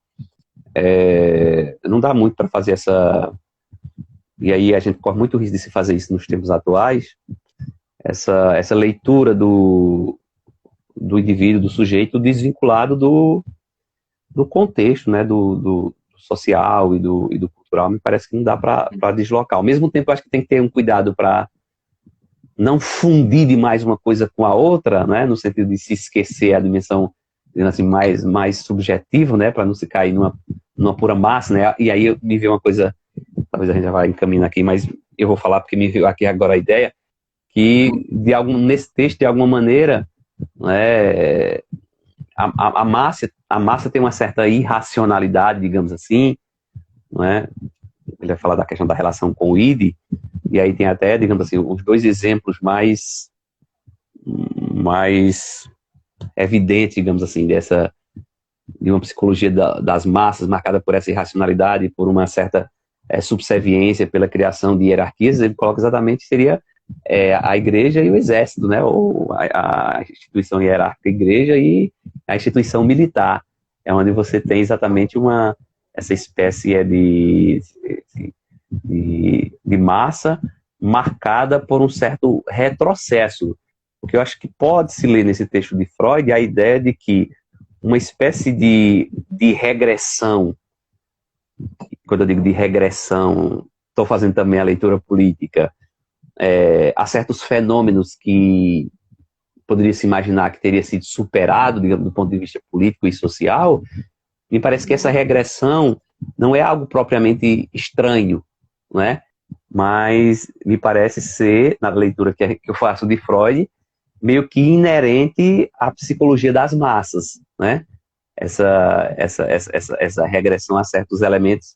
Speaker 2: não dá muito para fazer e aí a gente corre muito risco de se fazer isso nos tempos atuais, essa leitura do indivíduo, do sujeito, desvinculado do contexto, né, do social e do cultural. Me parece que não dá para deslocar. Ao mesmo tempo, eu acho que tem que ter um cuidado para não fundir demais uma coisa com a outra, né, no sentido de se esquecer a dimensão, assim, mais subjetiva, né, para não se cair numa pura massa, né. E aí me veio uma coisa, talvez a gente já vai encaminhar aqui, mas eu vou falar porque me veio aqui agora a ideia que nesse texto, de alguma maneira, né, a massa tem uma certa irracionalidade, digamos assim, né. Ele vai falar da questão da relação com o id, e aí tem até, digamos assim, os dois exemplos mais evidentes, digamos assim, de uma psicologia das massas marcada por essa irracionalidade, por uma certa subserviência, pela criação de hierarquias. Ele coloca exatamente, seria a igreja e o exército, né? Ou a instituição hierárquica igreja e a instituição militar. É onde você tem exatamente essa espécie de massa marcada por um certo retrocesso. Porque eu acho que pode-se ler nesse texto de Freud a ideia de que uma espécie de regressão, quando eu digo de regressão, estou fazendo também a leitura política, há certos fenômenos que poderia se imaginar que teria sido superado, digamos, do ponto de vista político e social. Me parece que essa regressão não é algo propriamente estranho, não é? Mas me parece ser, na leitura que eu faço de Freud, meio que inerente à psicologia das massas, né? Essa regressão a certos elementos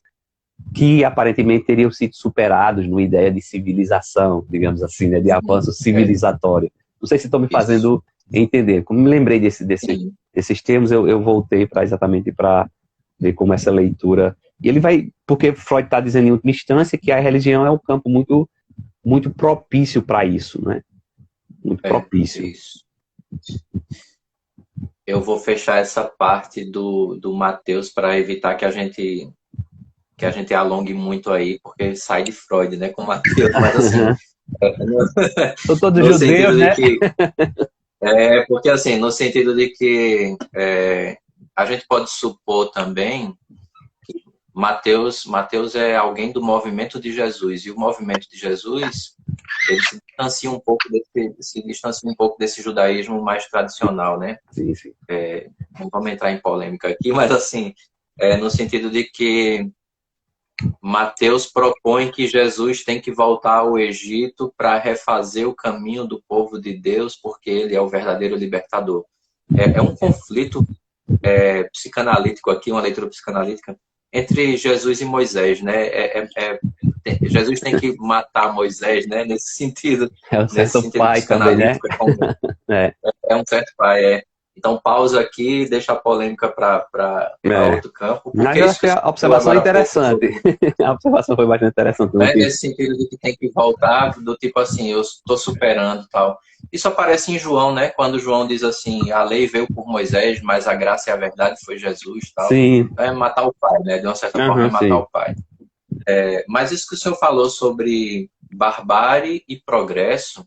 Speaker 2: que aparentemente teriam sido superados numa ideia de civilização, digamos assim, né? De avanço civilizatório. Não sei se estou me fazendo entender. Como me lembrei desses termos, eu voltei exatamente para ver como essa leitura... E ele vai... Porque Freud está dizendo em última instância que a religião é um campo muito, muito propício para isso, né? Muito propício.
Speaker 1: Isso. Eu vou fechar essa parte do Mateus para evitar que a gente alongue muito aí, porque sai de Freud, né, com o Mateus, mas assim...
Speaker 2: São todos judeus, né?
Speaker 1: Porque assim, no sentido de que a gente pode supor também que Mateus é alguém do movimento de Jesus, e o movimento de Jesus, ele se distancia um pouco desse judaísmo mais tradicional, né?
Speaker 2: Sim.
Speaker 1: Não vamos entrar em polêmica aqui, mas assim, no sentido de que Mateus propõe que Jesus tem que voltar ao Egito para refazer o caminho do povo de Deus, porque ele é o verdadeiro libertador. É um conflito psicanalítico aqui, uma leitura psicanalítica, entre Jesus e Moisés, né? Jesus tem que matar Moisés, né? Nesse sentido.
Speaker 2: É um certo pai também, né? É
Speaker 1: um certo pai, Então, pausa aqui e deixa a polêmica para outro campo.
Speaker 2: Mas eu acho que a observação é interessante. A observação foi bastante interessante.
Speaker 1: Nesse sentido de que tem que voltar, do tipo assim, eu estou superando e tal. Isso aparece em João, né? Quando João diz assim, a lei veio por Moisés, mas a graça e a verdade foi Jesus tal.
Speaker 2: Sim.
Speaker 1: É matar o pai, né? De uma certa forma, é matar o pai. Mas isso que o senhor falou sobre barbárie e progresso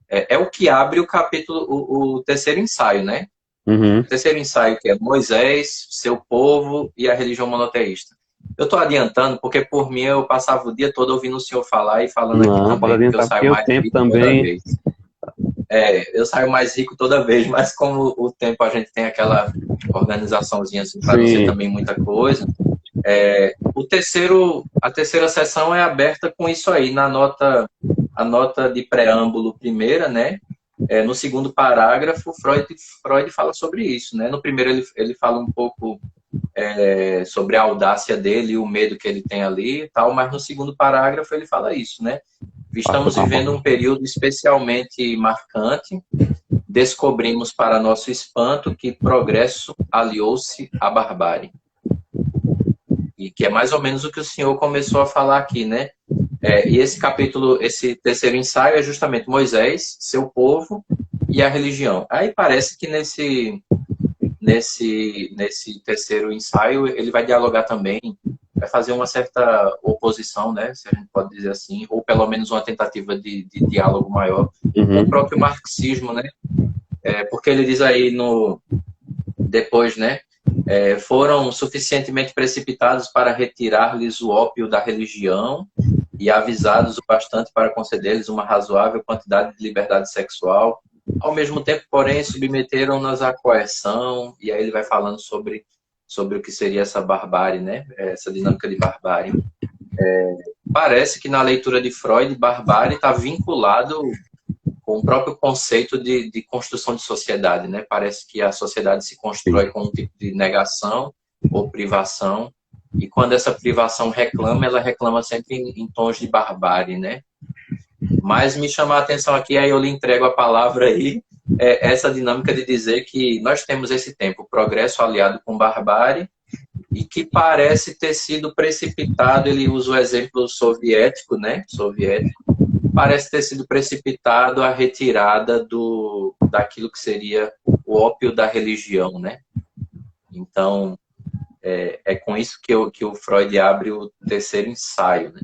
Speaker 1: é o que abre o capítulo, o terceiro ensaio, né? O terceiro ensaio, que é Moisés, seu povo e a religião monoteísta. Eu estou adiantando porque, por mim, eu passava o dia todo ouvindo o senhor falar e falando aqui também.
Speaker 2: Pode adiantar,
Speaker 1: eu saio mais
Speaker 2: tempo
Speaker 1: rico
Speaker 2: também.
Speaker 1: toda vez. Eu saio mais rico toda vez, mas como o tempo a gente tem aquela organizaçãozinha assim, para não ser também muita coisa. A terceira sessão é aberta com isso aí, a nota de preâmbulo primeira, né? No segundo parágrafo, Freud fala sobre isso, né? No primeiro ele fala um pouco sobre a audácia dele e o medo que ele tem ali e tal, mas no segundo parágrafo ele fala isso, né? Estamos vivendo um período especialmente marcante. Descobrimos para nosso espanto que progresso aliou-se à barbárie. E que é mais ou menos o que o senhor começou a falar aqui, né? E esse capítulo, esse terceiro ensaio é justamente Moisés, seu povo e a religião. Aí parece que nesse terceiro ensaio ele vai dialogar também, vai fazer uma certa oposição, né? Se a gente pode dizer assim, ou pelo menos uma tentativa de diálogo maior com o próprio marxismo, né? Porque ele diz aí depois, né? Foram suficientemente precipitados para retirar-lhes o ópio da religião e avisados o bastante para conceder-lhes uma razoável quantidade de liberdade sexual. Ao mesmo tempo, porém, submeteram-nas à coerção, e aí ele vai falando sobre o que seria essa barbárie, né? Essa dinâmica de barbárie. Parece que na leitura de Freud, barbárie está vinculado com o próprio conceito de construção de sociedade, né? Parece que a sociedade se constrói com um tipo de negação ou privação, e quando essa privação reclama, ela reclama sempre em tons de barbárie, né? Mas me chama a atenção aqui, aí eu lhe entrego a palavra aí, essa dinâmica de dizer que nós temos esse tempo, progresso aliado com barbárie, e que parece ter sido precipitado, ele usa o exemplo soviético, né? Parece ter sido precipitado a retirada daquilo que seria o ópio da religião, né? Então, é com isso que o Freud abre o terceiro ensaio, né?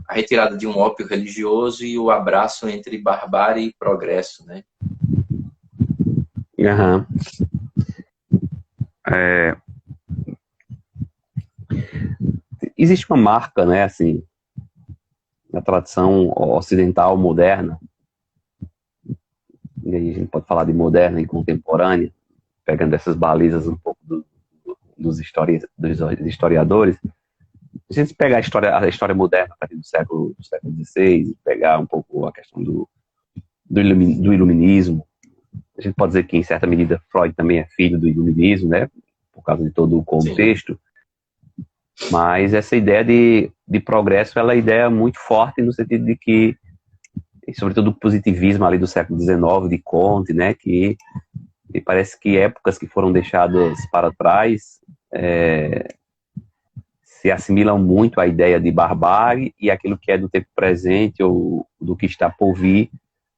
Speaker 1: A retirada de um ópio religioso e o abraço entre barbárie e progresso, né?
Speaker 2: Uhum. Existe uma marca, né, assim, na tradição ocidental moderna, e aí a gente pode falar de moderna e contemporânea, pegando essas balizas um pouco dos historiadores. Se a gente pegar a história moderna a partir do século XVI, pegar um pouco a questão do iluminismo, a gente pode dizer que, em certa medida, Freud também é filho do iluminismo, né, por causa de todo o contexto. Sim. Mas essa ideia de progresso, ela é uma ideia muito forte no sentido de que, e sobretudo o positivismo ali do século XIX, de Comte, né, que me parece que épocas que foram deixadas para trás se assimilam muito à ideia de barbárie, e aquilo que é do tempo presente ou do que está por vir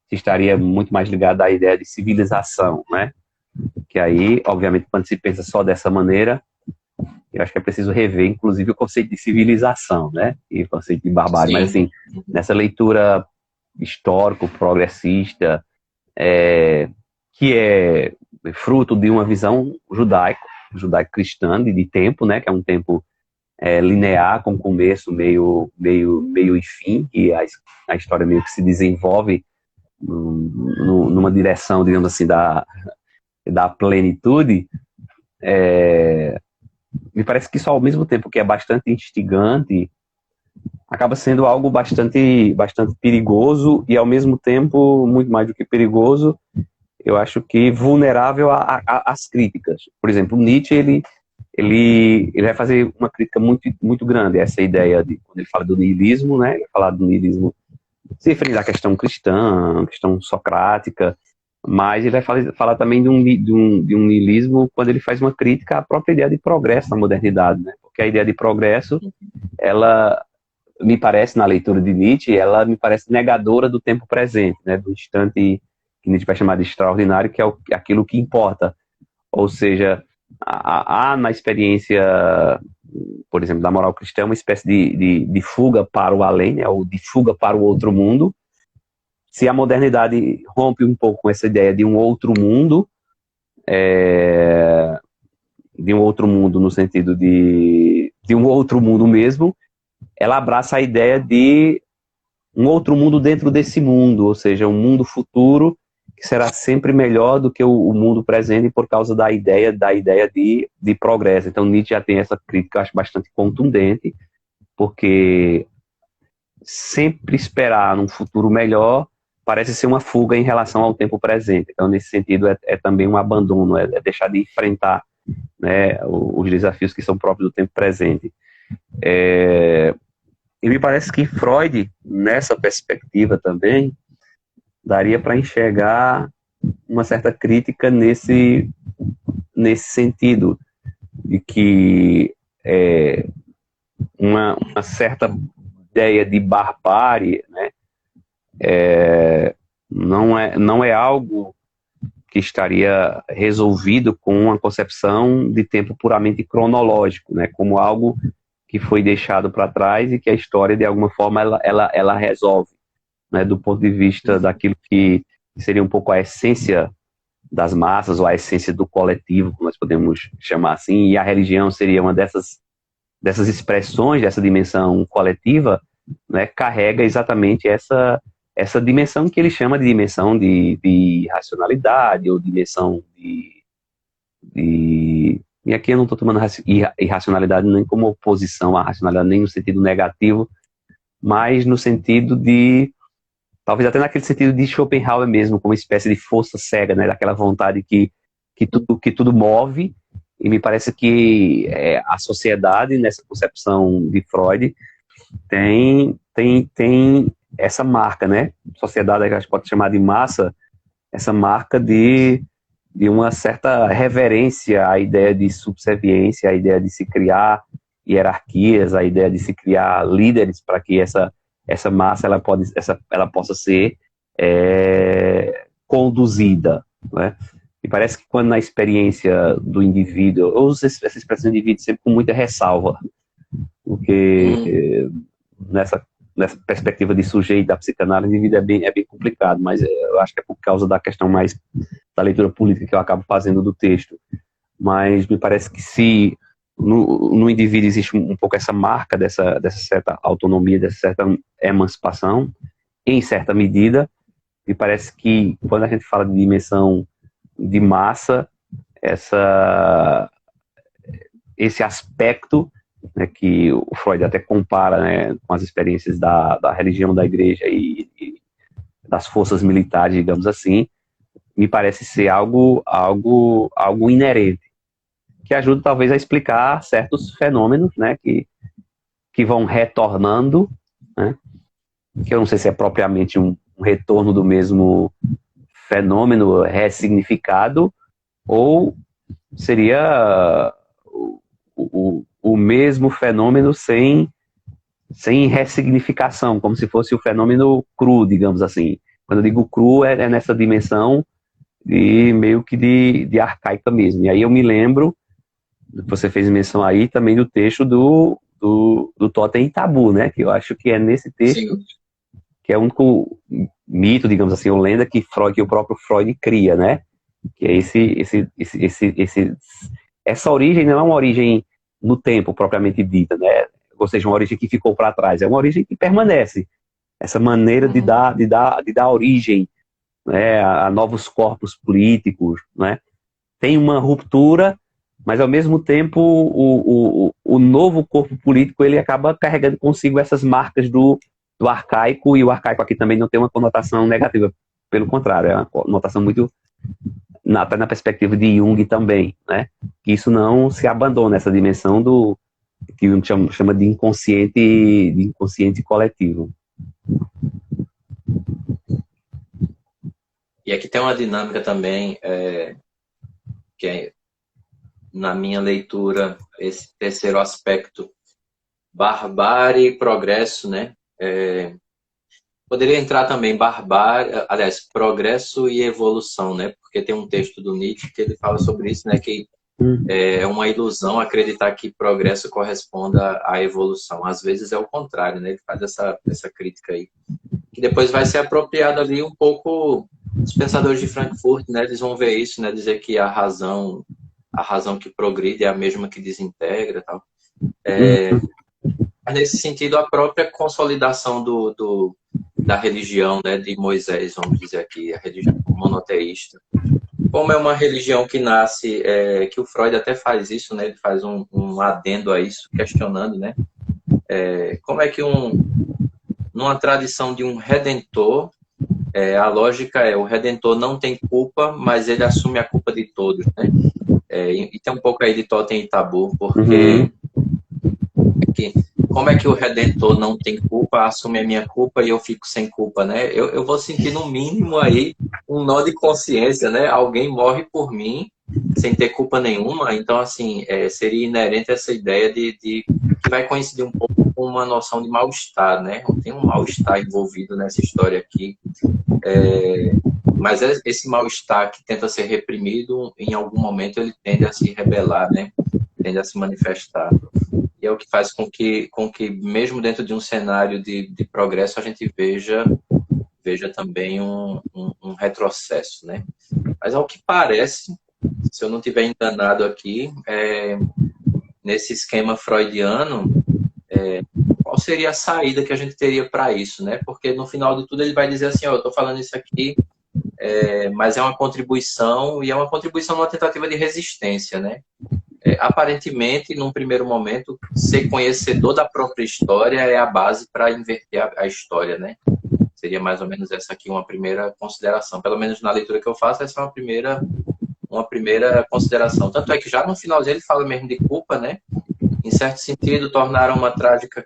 Speaker 2: estaria muito mais ligado à ideia de civilização, né? Que aí, obviamente, quando se pensa só dessa maneira, eu acho que é preciso rever, inclusive, o conceito de civilização, né? E o conceito de barbárie. Sim. Mas, assim, nessa leitura histórico-progressista, que é fruto de uma visão judaico-cristã de tempo, né? Que é um tempo linear, com começo, meio e fim, e a história meio que se desenvolve numa direção, digamos assim, da plenitude. Me parece que isso, ao mesmo tempo que é bastante instigante, acaba sendo algo bastante perigoso, e ao mesmo tempo, muito mais do que perigoso, eu acho que vulnerável às críticas. Por exemplo, Nietzsche, ele vai fazer uma crítica muito grande a essa ideia de, quando ele fala do niilismo, né? Ele fala do niilismo se referir à questão cristã, questão socrática, mas ele vai falar também de um niilismo quando ele faz uma crítica à própria ideia de progresso na modernidade, né? Porque a ideia de progresso, ela me parece, na leitura de Nietzsche, ela me parece negadora do tempo presente, né? Do instante que Nietzsche vai chamar de extraordinário, que é aquilo que importa. Ou seja, há na experiência, por exemplo, da moral cristã, uma espécie de fuga para o além, né, ou de fuga para o outro mundo. Se a modernidade rompe um pouco com essa ideia de um outro mundo, no sentido de um outro mundo mesmo, ela abraça a ideia de um outro mundo dentro desse mundo, ou seja, um mundo futuro que será sempre melhor do que o mundo presente por causa da ideia de progresso. Então Nietzsche já tem essa crítica que eu acho bastante contundente, porque sempre esperar num futuro melhor parece ser uma fuga em relação ao tempo presente. Então, nesse sentido, é também um abandono, é deixar de enfrentar, né, os desafios que são próprios do tempo presente. E me parece que Freud, nessa perspectiva também, daria para enxergar uma certa crítica nesse sentido, de que uma certa ideia de barbárie, né, não é algo que estaria resolvido com uma concepção de tempo puramente cronológico, né, como algo que foi deixado para trás e que a história, de alguma forma, ela resolve, né, do ponto de vista daquilo que seria um pouco a essência das massas, ou a essência do coletivo, como nós podemos chamar assim, e a religião seria uma dessas expressões, dessa dimensão coletiva, né, carrega exatamente essa dimensão que ele chama de dimensão de racionalidade, ou dimensão e aqui eu não estou tomando irracionalidade nem como oposição à racionalidade, nem no sentido negativo, mas no sentido de, talvez até naquele sentido de Schopenhauer mesmo, como uma espécie de força cega, né, daquela vontade que tudo move. E me parece que a sociedade, nessa concepção de Freud, tem essa marca, né? Sociedade que a gente pode chamar de massa, essa marca de uma certa reverência à ideia de subserviência, à ideia de se criar hierarquias, à ideia de se criar líderes para que essa massa ela possa ser conduzida, né? E parece que quando na experiência do indivíduo, eu uso essa expressão indivíduo sempre com muita ressalva, porque nessa perspectiva de sujeito da psicanálise, indivíduo é bem complicado, mas eu acho que é por causa da questão mais da leitura política que eu acabo fazendo do texto. Mas me parece que se no indivíduo existe um pouco essa marca dessa certa autonomia, dessa certa emancipação, em certa medida, me parece que quando a gente fala de dimensão de massa, esse aspecto, né, que o Freud até compara, né, com as experiências da religião, da igreja e das forças militares, digamos assim, me parece ser algo inerente, que ajuda talvez a explicar certos fenômenos, né, que vão retornando, né, que eu não sei se é propriamente um retorno do mesmo fenômeno ressignificado, ou seria o mesmo fenômeno sem ressignificação, como se fosse o fenômeno cru, digamos assim. Quando eu digo cru, é nessa dimensão meio que de arcaica mesmo. E aí eu me lembro, você fez menção aí também do texto do Totem e Tabu, né? Que eu acho que é nesse texto, sim, que é o único mito, digamos assim, ou lenda que o próprio Freud cria, né? Que é essa origem não é uma origem no tempo propriamente dita, né? Ou seja, uma origem que ficou para trás, é uma origem que permanece. Essa maneira de dar origem, né, a novos corpos políticos, né? Tem uma ruptura, mas ao mesmo tempo o novo corpo político ele acaba carregando consigo essas marcas do arcaico, e o arcaico aqui também não tem uma conotação negativa, pelo contrário, é uma conotação muito até na perspectiva de Jung também, né? Que isso não se abandona, essa dimensão do que Jung chama de inconsciente coletivo.
Speaker 1: E aqui tem uma dinâmica também, que é, na minha leitura, esse terceiro aspecto, barbárie e progresso, né? Poderia entrar também progresso e evolução, né? Porque tem um texto do Nietzsche que ele fala sobre isso, né? Que é uma ilusão acreditar que progresso corresponda à evolução. Às vezes é o contrário, né? Ele faz essa crítica aí. Que depois vai ser apropriado ali um pouco os pensadores de Frankfurt, né? Eles vão ver isso, né? Dizer que a razão que progride é a mesma que desintegra, tal. Mas nesse sentido, a própria consolidação da religião, né, de Moisés, vamos dizer aqui, a religião monoteísta. Como é uma religião que nasce, que o Freud até faz isso, né, ele faz um adendo a isso, questionando, né, como é que numa tradição de um redentor, a lógica o redentor não tem culpa, mas ele assume a culpa de todos, né, e tem um pouco aí de Totem e Tabu, porque como é que o redentor não tem culpa, assume a minha culpa e eu fico sem culpa, né? Eu vou sentir no mínimo aí um nó de consciência, né? Alguém morre por mim sem ter culpa nenhuma, então assim, seria inerente essa ideia que vai coincidir um pouco com uma noção de mal-estar, né? Tem um mal-estar envolvido nessa história aqui, mas esse mal-estar que tenta ser reprimido, em algum momento ele tende a se rebelar, né? Tende a se manifestar. E é o que faz com que mesmo dentro de um cenário de progresso, a gente veja também um retrocesso, né? Mas ao que parece, se eu não estiver enganado aqui, nesse esquema freudiano, qual seria a saída que a gente teria para isso, né? Porque no final de tudo ele vai dizer assim, eu estou falando isso aqui, mas é uma contribuição, e é uma contribuição numa tentativa de resistência, né? Aparentemente, num primeiro momento, ser conhecedor da própria história é a base para inverter a história, né? Seria mais ou menos essa aqui uma primeira consideração. Pelo menos na leitura que eu faço, essa é uma primeira consideração. Tanto é que já no finalzinho ele fala mesmo de culpa, né? Em certo sentido, tomaram uma trágica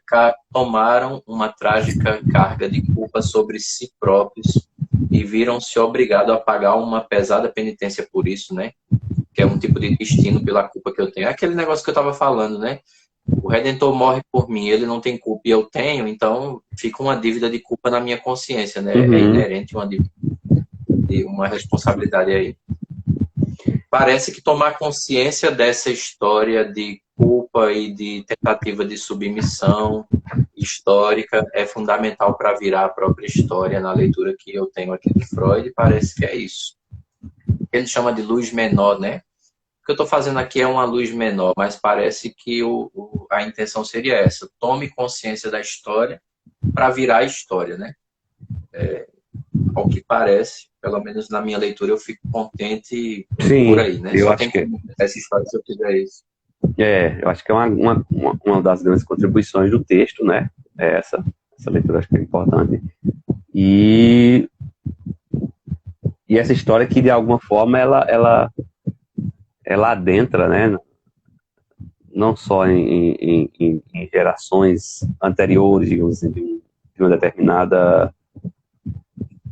Speaker 1: carga de culpa sobre si próprios e viram-se obrigados a pagar uma pesada penitência por isso, né? Que é um tipo de destino pela culpa que eu tenho. É aquele negócio que eu estava falando, né? O Redentor morre por mim, ele não tem culpa e eu tenho, então fica uma dívida de culpa na minha consciência, né? É inerente uma dívida, uma responsabilidade aí. parece que tomar consciência dessa história de culpa e de tentativa de submissão histórica é fundamental para virar a própria história na leitura que eu tenho aqui de Freud, parece que é isso. Ele chama de luz menor, né? O que eu estou fazendo aqui é uma luz menor, mas parece que a intenção seria essa: tome consciência da história para virar a história, né? Ao que parece, pelo menos na minha leitura, eu fico contente. Sim, por aí, né?
Speaker 2: Eu
Speaker 1: Só
Speaker 2: acho
Speaker 1: tem como essa história se eu fizer isso.
Speaker 2: Eu acho que é uma das grandes contribuições do texto, né? Essa leitura acho que é importante. E essa história que, de alguma forma, ela adentra, né? Não só em gerações anteriores, digamos assim, de uma determinada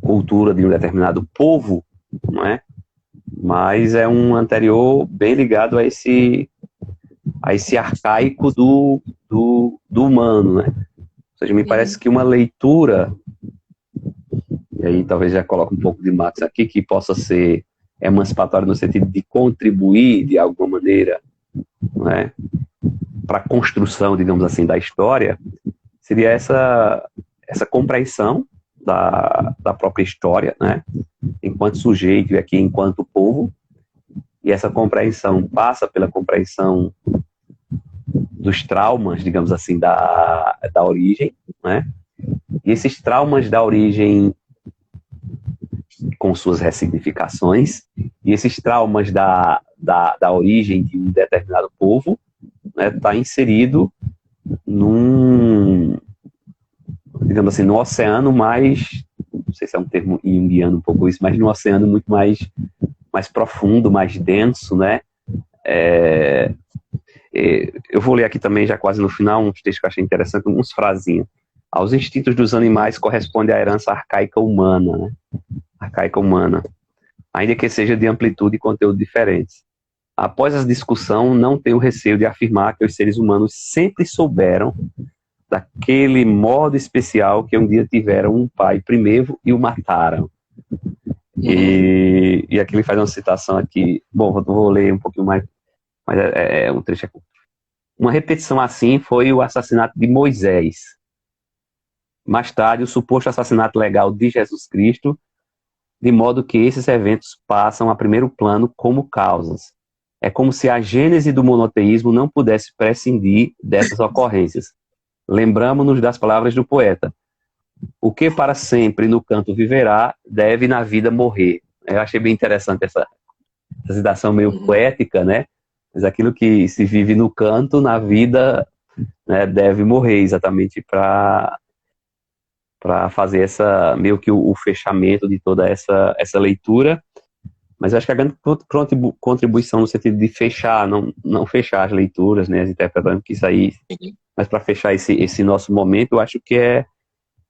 Speaker 2: cultura, de um determinado povo, não é? Mas é um anterior bem ligado a esse arcaico do humano, né? Ou seja, me parece que uma leitura, e aí talvez já coloque um pouco de Marx aqui, que possa ser emancipatória no sentido de contribuir de alguma maneira, não é? Para a construção, digamos assim, da história, seria essa compreensão da própria história, né? Enquanto sujeito e aqui enquanto povo, e essa compreensão passa pela compreensão dos traumas, digamos assim, da origem, né? E esses traumas da origem, com suas ressignificações, e esses traumas da origem de um determinado povo, né, tá inserido digamos assim, no oceano mais, não sei se é um termo junguiano um pouco isso, mas no oceano muito mais profundo, mais denso, né? Eu vou ler aqui também, já quase no final, uns textos que eu achei interessante, uns frasinhas. Aos instintos dos animais corresponde a herança arcaica humana, né? Arcaica humana, ainda que seja de amplitude e conteúdo diferentes. Após a discussão, não tenho receio de afirmar que os seres humanos sempre souberam daquele modo especial que um dia tiveram um pai primeiro e o mataram. E aqui ele faz uma citação aqui, bom, vou ler um pouquinho mais, mas é um trecho aqui. Uma repetição assim foi o assassinato de Moisés. Mais tarde, o suposto assassinato legal de Jesus Cristo, de modo que esses eventos passam a primeiro plano como causas. É como se a gênese do monoteísmo não pudesse prescindir dessas ocorrências. Lembramos-nos das palavras do poeta: o que para sempre no canto viverá, deve na vida morrer. Eu achei bem interessante essa citação meio poética, né? Mas aquilo que se vive no canto, na vida, né, deve morrer, exatamente para fazer meio que o fechamento de toda essa leitura. Mas eu acho que a grande contribuição no sentido de fechar, não fechar as leituras, né, as interpretações, que isso aí, mas para fechar esse nosso momento, eu acho que é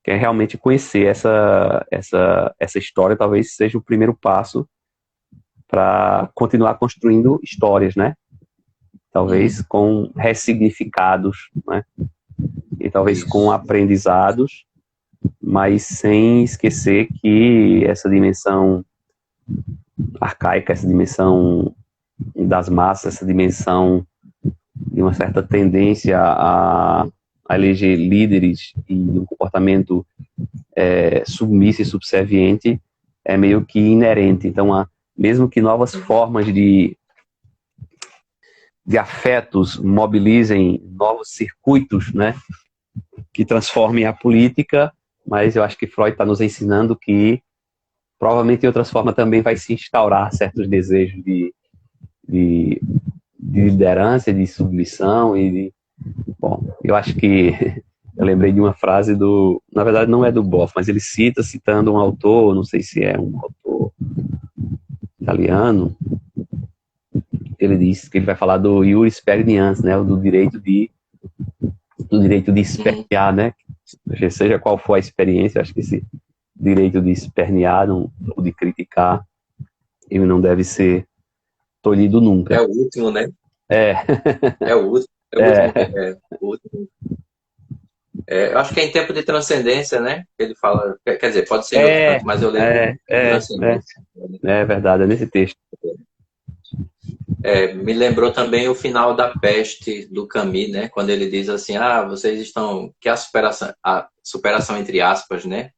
Speaker 2: realmente conhecer essa história, talvez seja o primeiro passo para continuar construindo histórias, né? Talvez com ressignificados, né? E talvez com aprendizados, mas sem esquecer que essa dimensão arcaica, essa dimensão das massas, essa dimensão de uma certa tendência a eleger líderes e um comportamento submisso e subserviente é meio que inerente. Então, mesmo que novas formas de afetos mobilizem novos circuitos, né, que transformem a política, mas eu acho que Freud está nos ensinando que provavelmente de outras formas também vai se instaurar certos desejos de liderança, de submissão bom, eu acho que eu lembrei de uma frase na verdade não é do Boff, mas ele citando um autor, não sei se é um autor italiano, ele diz que ele vai falar do iuris pernians, né, do direito de espernear, né, seja qual for a experiência, acho que esse direito de espernear ou de criticar, ele não deve ser tolhido nunca.
Speaker 1: É o último, né? É o último. Eu acho que é em tempo de transcendência, né? Ele fala, quer dizer, pode ser em outro canto, mas eu lembro de transcendência.
Speaker 2: É verdade, é nesse texto.
Speaker 1: Me lembrou também o final da Peste do Camus, né? Quando ele diz assim, vocês estão... Que é a superação entre aspas, né?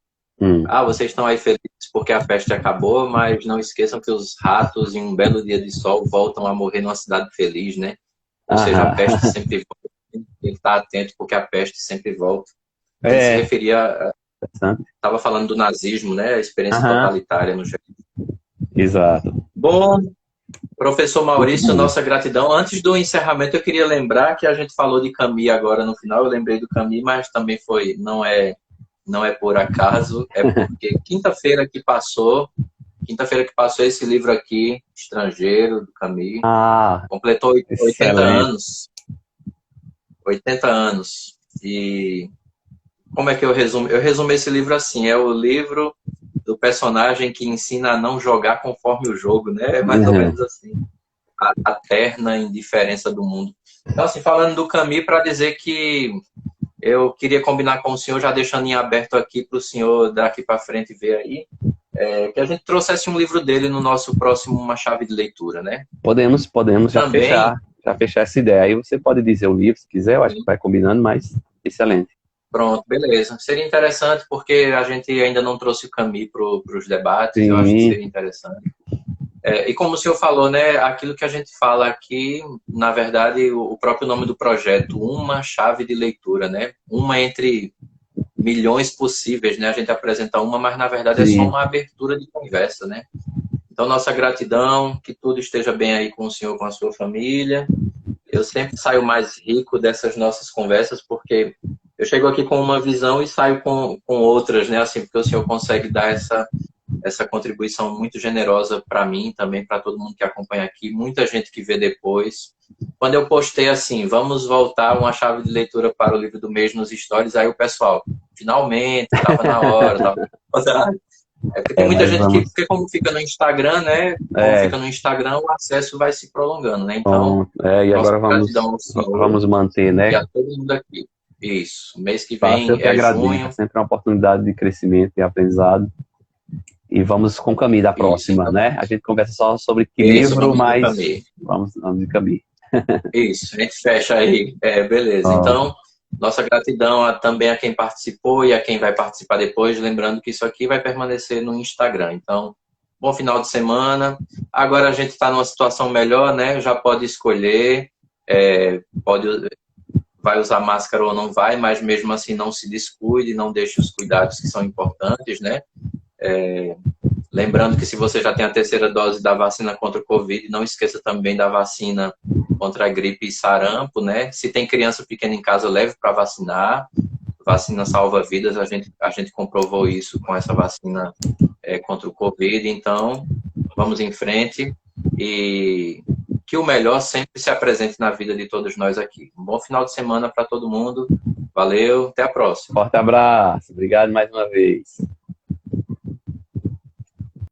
Speaker 1: Vocês estão aí felizes porque a peste acabou, mas não esqueçam que os ratos, em um belo dia de sol, voltam a morrer numa cidade feliz, né? Ou seja, a peste sempre volta. Tem que estar atento porque a peste sempre volta. Ele se referia... Estava falando do nazismo, né? A experiência totalitária no Japão.
Speaker 2: Exato.
Speaker 1: Bom, professor Maurício, nossa gratidão. Antes do encerramento, eu queria lembrar que a gente falou de Camus agora no final. Eu lembrei do Camus, mas também não é por acaso, é porque quinta-feira que passou esse livro aqui, Estrangeiro, do Camus, completou 80 anos. 80 anos. E como é que eu resumo? Eu resumo esse livro assim, é o livro do personagem que ensina a não jogar conforme o jogo, né? É mais ou menos assim, a terna indiferença do mundo. Então, assim, falando do Camus, para dizer que eu queria combinar com o senhor, já deixando em aberto aqui para o senhor daqui para frente ver aí, que a gente trouxesse um livro dele no nosso próximo Uma Chave de Leitura, né?
Speaker 2: Podemos já
Speaker 1: também
Speaker 2: fechar essa ideia. Aí você pode dizer o livro, se quiser, eu acho que vai combinando, mas excelente.
Speaker 1: Pronto, beleza. Seria interessante porque a gente ainda não trouxe o Camus para os debates,
Speaker 2: Sim.
Speaker 1: Eu acho que seria interessante. E como o senhor falou, né, aquilo que a gente fala aqui, na verdade, o próprio nome do projeto, Uma Chave de Leitura, né? Uma entre milhões possíveis, né? A gente apresenta uma, mas na verdade
Speaker 2: Sim.
Speaker 1: É só uma abertura de conversa, né? Então, nossa gratidão, que tudo esteja bem aí com o senhor, com a sua família. Eu sempre saio mais rico dessas nossas conversas, porque eu chego aqui com uma visão e saio com outras, né? Assim, porque o senhor consegue dar essa contribuição muito generosa para mim, também para todo mundo que acompanha aqui, muita gente que vê depois. Quando eu postei assim, vamos voltar uma chave de leitura para o livro do mês nos stories, aí o pessoal, finalmente, estava na hora. Porque tem muita gente que, porque como fica no Instagram, né? Como fica no Instagram, o acesso vai se prolongando, né? Então,
Speaker 2: e agora vamos manter, né?
Speaker 1: E a todo mundo aqui. Isso. Mês que vem junho.
Speaker 2: É sempre uma oportunidade de crescimento e aprendizado. E vamos com o Camus da próxima,
Speaker 1: então,
Speaker 2: né? A gente conversa só sobre que livro, mas vamos de Camus.
Speaker 1: Isso, a gente fecha aí. Beleza. Então, nossa gratidão também a quem participou e a quem vai participar depois. Lembrando que isso aqui vai permanecer no Instagram. Então, bom final de semana. Agora a gente está numa situação melhor, né? Já pode escolher, vai usar máscara ou não vai, mas mesmo assim não se descuide, não deixe os cuidados que são importantes, né? Lembrando que se você já tem a terceira dose da vacina contra o Covid, não esqueça também da vacina contra a gripe e sarampo, né? Se tem criança pequena em casa, leve para vacinar. Vacina salva vidas, a gente comprovou isso com essa vacina contra o Covid. Então, vamos em frente e que o melhor sempre se apresente na vida de todos nós aqui. Um bom final de semana para todo mundo. Valeu, até a próxima.
Speaker 2: Forte abraço, obrigado mais uma vez.